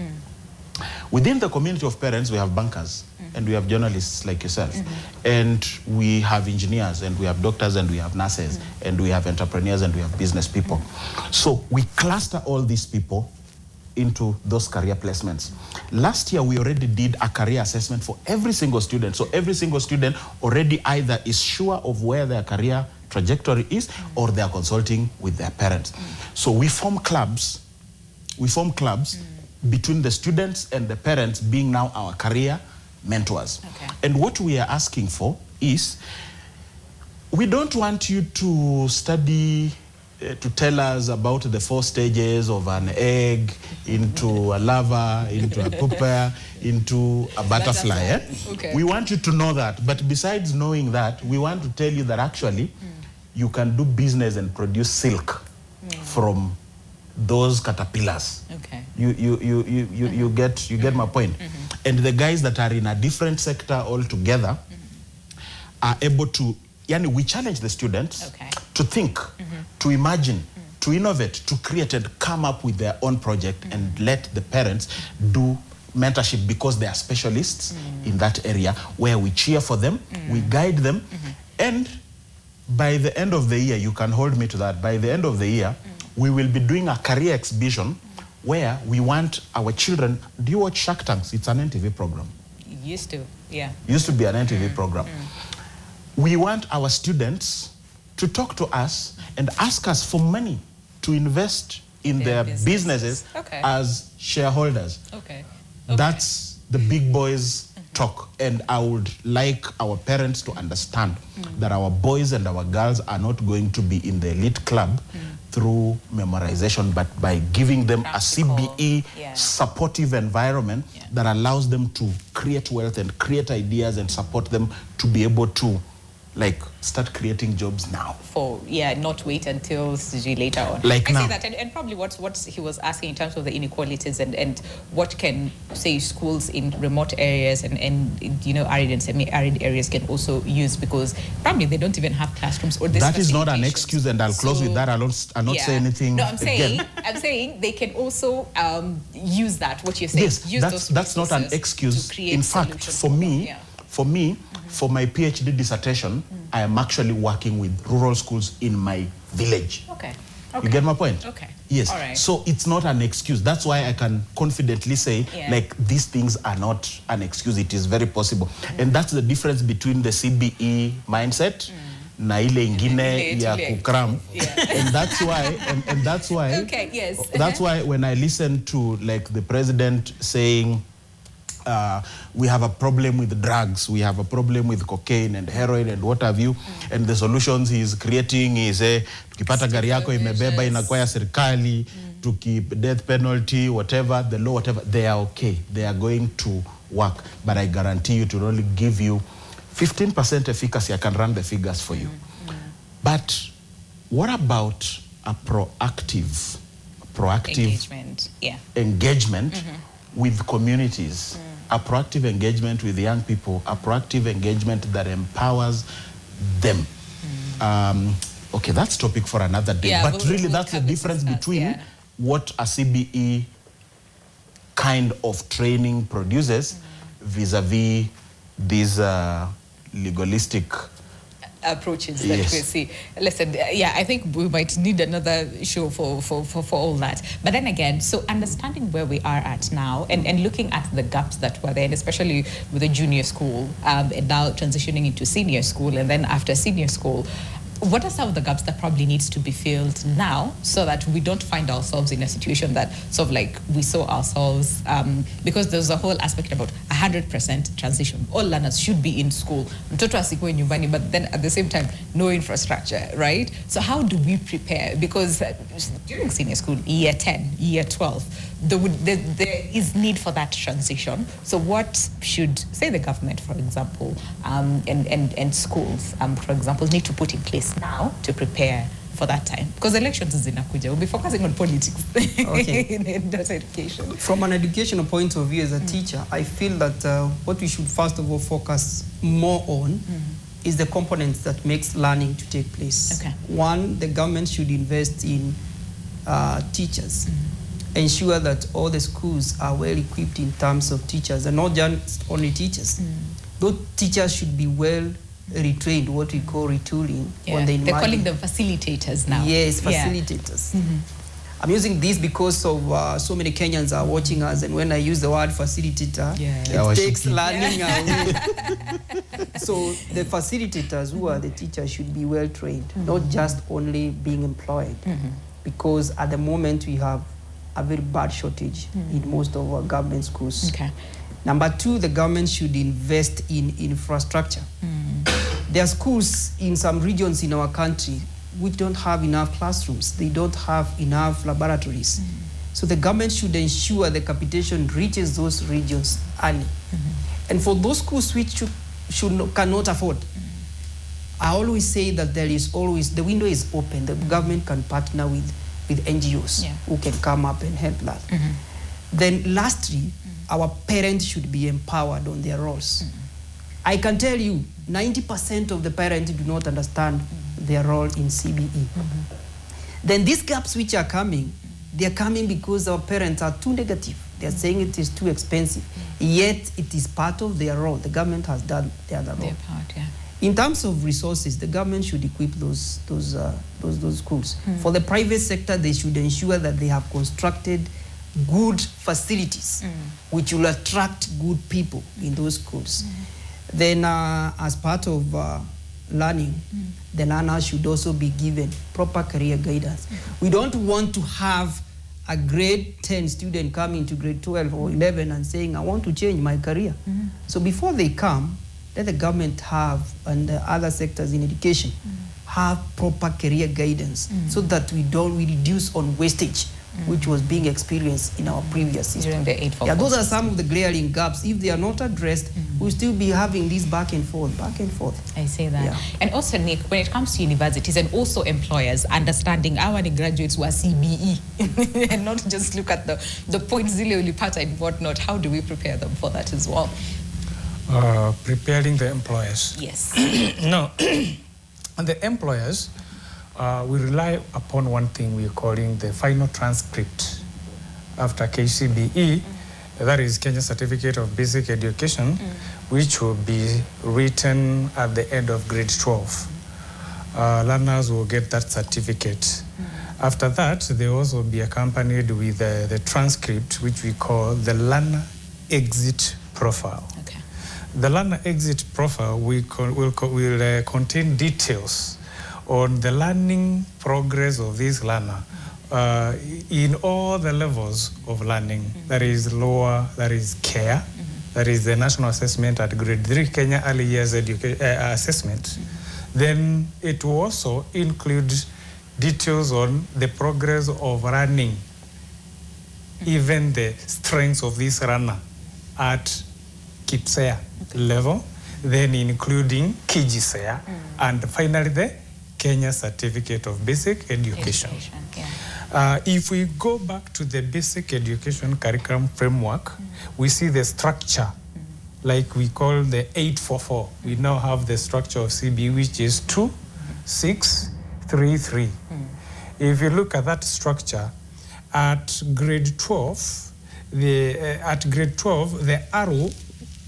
Within the community of parents, we have bankers and we have journalists like yourself. And we have engineers and we have doctors and we have nurses and we have entrepreneurs and we have business people. So we cluster all these people into those career placements. Last year, we already did a career assessment for every single student. So every single student already either is sure of where their career trajectory is or they are consulting with their parents. So we form clubs. Between the students and the parents being now our career mentors. And what we are asking for is, we don't want you to study to tell us about the 4 stages of an egg into a larva, into a pupa, into a butterfly. We want you to know that. But besides knowing that, we want to tell you that actually you can do business and produce silk from those caterpillars. You get my point. And the guys that are in a different sector altogether are able to, we challenge the students to think, to imagine, to innovate, to create and come up with their own project and let the parents do mentorship because they are specialists in that area, where we cheer for them, we guide them, and by the end of the year, you can hold me to that, by the end of the year, we will be doing a career exhibition where we want our children. Do you watch Shark Tanks? It's an NTV program. It used to, yeah. Used to be an NTV program. We want our students to talk to us and ask us for money to invest in their businesses as shareholders. That's the big boys talk. And I would like our parents to understand that our boys and our girls are not going to be in the elite club through memorization, but by giving them a CBE supportive environment that allows them to create wealth and create ideas and support them to be able to start creating jobs now. Not wait until later on. I now. say that, and probably what he was asking in terms of the inequalities and what can, say, schools in remote areas and arid and semi-arid areas can also use, because probably they don't even have classrooms or this. That is not an excuse, and I'll close with that. I'll not say anything. No, I'm saying they can also use that. What you're saying. Yes, that's not an excuse. In fact, for me, for my PhD dissertation, I I am actually working with rural schools in my village. Okay. You get my point? Okay. Yes. All right. So it's not an excuse. That's why I can confidently say, like, these things are not an excuse. It is very possible. And that's the difference between the CBE mindset na ile ingine ya kukram. And that's why, and that's why, okay, yes. That's why when I listen to, like, the president saying, we have a problem with drugs, we have a problem with cocaine and heroin and what have you, and the solutions he's creating is tukipata gari yako imebeba inakuwa ya serikali, to keep death penalty, whatever, the law, whatever, they are okay. They are going to work. But I guarantee you, to only give you 15% efficacy. I can run the figures for you. But what about a proactive engagement, engagement with communities? A proactive engagement with young people, a proactive engagement that empowers them. Okay, that's topic for another day. But really, that's the difference between what a CBE kind of training produces vis-a-vis these legalistic approaches that we see. Listen, I think we might need another show for all that. But then again, so understanding where we are at now and looking at the gaps that were there, and especially with the junior school, and now transitioning into senior school, and then after senior school, what are some of the gaps that probably needs to be filled now so that we don't find ourselves in a situation that sort of like we saw ourselves, because there's a whole aspect about 100% transition. All learners should be in school. Mtoto asikuwe nyumbani, but then at the same time, no infrastructure, right? So how do we prepare? Because during senior school, year 10, year 12, there is need for that transition. So what should, say, the government, for example, and schools, for example, need to put in place now to prepare for that time? Because elections is inakuja. We'll be focusing on politics in that education. From an educational point of view as a teacher, I feel that what we should first of all focus more on is the components that makes learning to take place. Okay. One, the government should invest in teachers. Ensure that all the schools are well equipped in terms of teachers, and not just only teachers. Those teachers should be well retrained, what we call retooling. When they're calling them facilitators now. Yes, facilitators. I'm using this because of so many Kenyans are watching us, and when I use the word facilitator, it takes learning away. So the facilitators, who are the teachers, should be well trained, not just only being employed. Because at the moment we have a very bad shortage in most of our government schools. Okay. Number two, the government should invest in infrastructure. There are schools in some regions in our country which don't have enough classrooms. They don't have enough laboratories. So the government should ensure the capitation reaches those regions early. And for those schools which cannot afford, I always say that there is always, the window is open. The government can partner with NGOs who can come up and help that. Then lastly, our parents should be empowered on their roles. I can tell you, 90% of the parents do not understand their role in CBE. Then these gaps which are coming, they are coming because our parents are too negative. They are saying it is too expensive. Yet it is part of their role. The government has done the other role. Their part, In terms of resources, the government should equip those schools. For the private sector, they should ensure that they have constructed good facilities which will attract good people in those schools. Then as part of learning, the learners should also be given proper career guidance. We don't want to have a grade 10 student coming to grade 12 or 11 and saying, I want to change my career. So before they come, let the government have, and the other sectors in education, have proper career guidance so that we reduce on wastage, which was being experienced in our previous system. During the 844. Those are some of the glaring gaps. If they are not addressed, we'll still be having this back and forth. I say that. And also, Nick, when it comes to universities and also employers, understanding our graduates who are CBE and not just look at the points zile ulipata and whatnot, how do we prepare them for that as well? Preparing the employers. Yes. No, the employers, we rely upon one thing we're calling the final transcript after KCBE, that is Kenya Certificate of Basic Education, which will be written at the end of grade 12. Learners will get that certificate. After that, they will also be accompanied with the transcript, which we call the learner exit profile. Okay. The learner exit profile will contain details on the learning progress of this learner in all the levels of learning. That is lower, that is care, that is the national assessment at grade 3 Kenya Early Years Assessment. Then it will also include details on the progress of running, even the strengths of this runner at KIPSEA level, then including KIGISEA, and finally the Kenya Certificate of Basic Education. If we go back to the basic education curriculum framework, we see the structure, like we call the 844. We now have the structure of CBE, which is 2, 6, 3, 3. If you look at that structure, at grade 12, the arrow,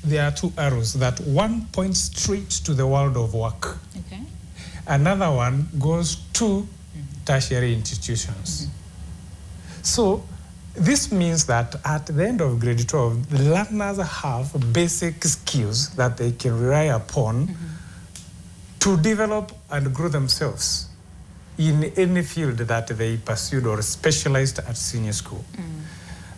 there are 2 arrows. That one points straight to the world of work. Okay. Another one goes to tertiary institutions. So this means that at the end of grade 12, the learners have basic skills that they can rely upon to develop and grow themselves in any field that they pursued or specialized at senior school.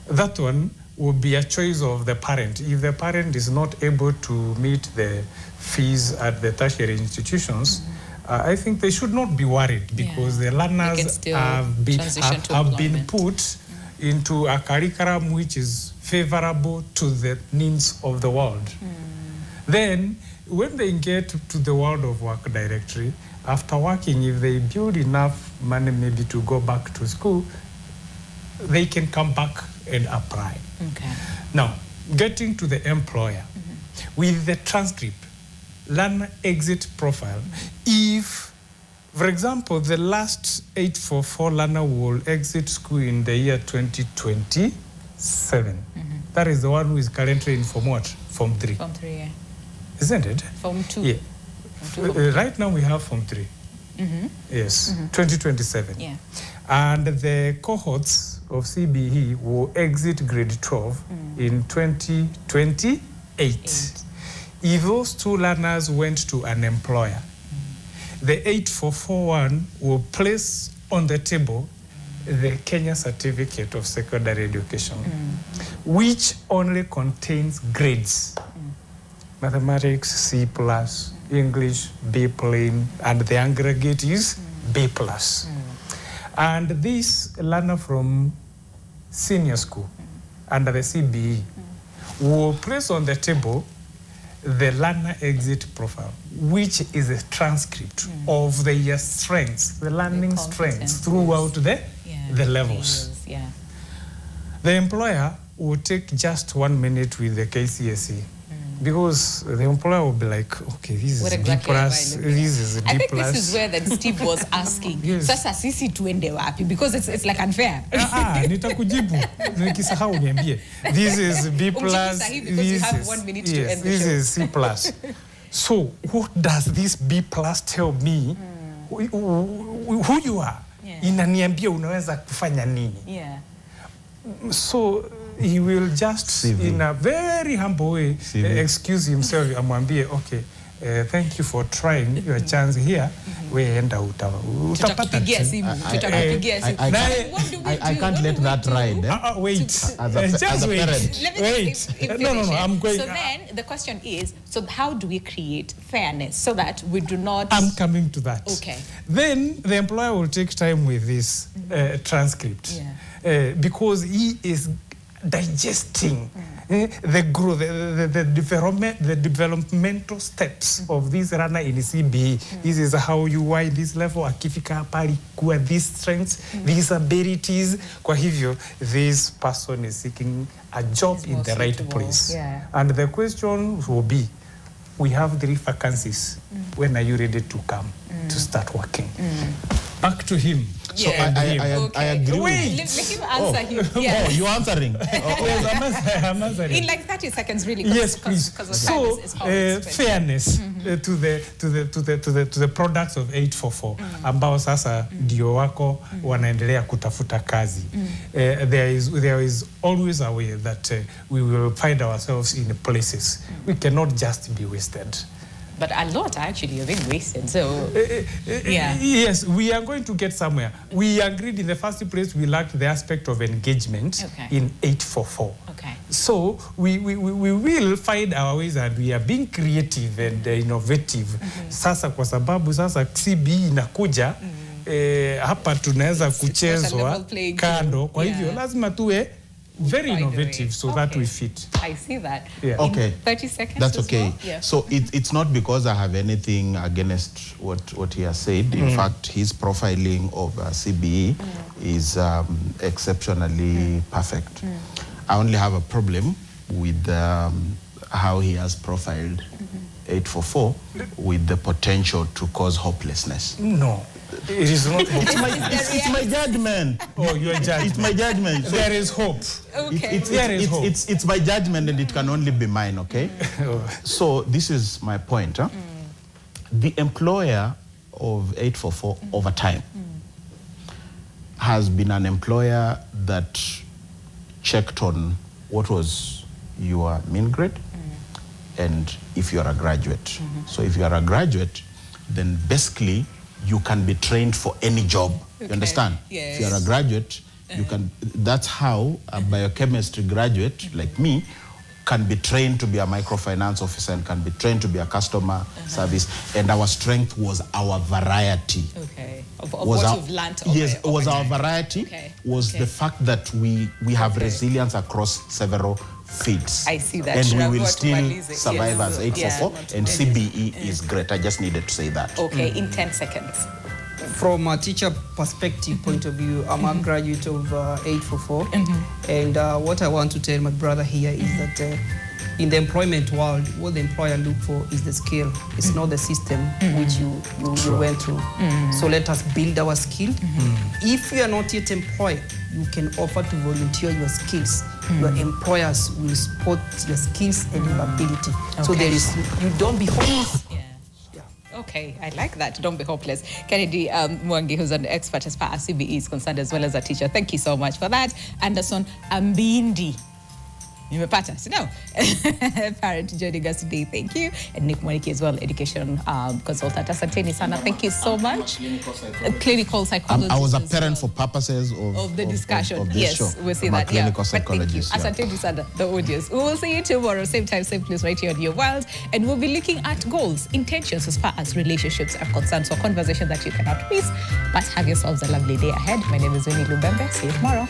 That one will be a choice of the parent. If the parent is not able to meet the fees at the tertiary institutions, I think they should not be worried, because the learners have been put into a curriculum which is favorable to the needs of the world. Then, when they get to the world of work directly, after working, if they build enough money maybe to go back to school, they can come back and apply. Okay. Now, getting to the employer, with the transcript, learner exit profile, if, for example, the last 844 learner will exit school in the year 2027, that is the one who is currently in Form what? Form 3. Form 3, yeah. Isn't it? Form 2. Yeah. Right now we have Form 3. Yes, 2027. Yeah. And the cohorts of CBE will exit grade 12 in 2028. If those 2 learners went to an employer, the 8441 will place on the table the Kenya Certificate of Secondary Education, which only contains grades. Mathematics, C+, English, B plain, and the aggregate is B+. And this learner from senior school under the CBE will place on the table the learner exit profile, which is a transcript of the strengths, the learning strengths throughout the levels. The employer will take just 1 minute with the KCSE, because the employer will be like, okay, this is D+, this is D+. I think this is where that Steve was asking. Sasa sisi tuende wapi? Because it's like unfair. Nitakujibu. Nikisahau niambie. This is B+, this is C+. So what does this B+ tell me? Who you are? Inaniambia unaweza kufanya nini? So he will just, in a very humble way, excuse himself, amwambie, okay, thank you for trying your chance here. Weenda utapata. I can't let that ride. Wait. As a parent. Wait. No, I'm going. So then the question is, so how do we create fairness so that we do not... I'm coming to that. Okay. Then the employer will take time with this transcript. Because he is digesting the growth, the developmental steps of this runner in CBE. This is how you are in this level. Akifika hapa alikuwa these strengths, these abilities. Kwa hivyo, this person is seeking a job in the right place. And the question will be, we have 3 vacancies. When are you ready to come to start working? Back to him. So Yeah. I agree. Wait. Let him answer him. Oh, Yeah. you're answering. Yes, I'm answering. In like 30 seconds, really. Yes, please. So, fairness to the products of 844 ambao sasa ndio wako wanaendelea kutafuta kazi. There is always a way that we will find ourselves in places. We cannot just be wasted. But a lot actually are being wasted. So, yeah. Yes, we are going to get somewhere. We agreed in the first place we lacked the aspect of engagement in 844. Okay. So we will find our ways, and we are being creative and innovative. Sasa kwa sababu sasa CBE inakuja, hapa tunaweza kuchezwa kando. Kwa hivyo lazima tuwe very innovative so that we fit. I see that. Yeah. Okay. In 30 seconds. That's as okay. Well? Yeah. So it's not because I have anything against what he has said. In fact, his profiling of CBE is exceptionally perfect. I only have a problem with how he has profiled 844 with the potential to cause hopelessness. No. It is not hope. It's my judgment. Oh, your judgment. It's my judgment. So there is hope. Okay. It's my judgment, and it can only be mine, okay? So this is my point. Huh? The employer of 844 over time has been an employer that checked on what was your mean grade and if you're a graduate. So if you're a graduate, then basically you can be trained for any job. You understand? Yes. If you're a graduate, you can. That's how a biochemistry graduate like me can be trained to be a microfinance officer and can be trained to be a customer service. And our strength was our variety. Okay. Of what you've learned over, yes, over was our time. variety. Okay. Was the fact that we have resilience across several fields. I see that. And we will What still Walize, survive yes. as 844. And CBE is great. I just needed to say that. Okay, in 10 seconds. From a teacher perspective point of view, I'm a graduate of 844. And what I want to tell my brother here is that in the employment world, what the employer look for is the skill. It's not the system which you went through. So let us build our skill. If you are not yet employed, you can offer to volunteer your skills. Your employers will support your skills and your ability. So there is, you don't be hopeless. Okay, I like that. Don't be hopeless. Kennedy Mwangi, who's an expert as far as CBE is concerned, as well as a teacher. Thank you so much for that. Anderson Ambindi. Nimepata, so no. Parent joining us today, thank you. And Nick Mwaniki as well, education consultant. Asanteni sana, thank you so much. Clinical psychologist. I was a parent for purposes of the discussion. Of this yes, show. we'll see I'm that. a clinical psychologist. Asanteni sana, the audience. We will see you tomorrow, same time, same place, right here on Your World. And we'll be looking at goals, intentions as far as relationships are concerned. So conversation that you cannot miss. But have yourselves a lovely day ahead. My name is Winnie Lubembe. See you tomorrow.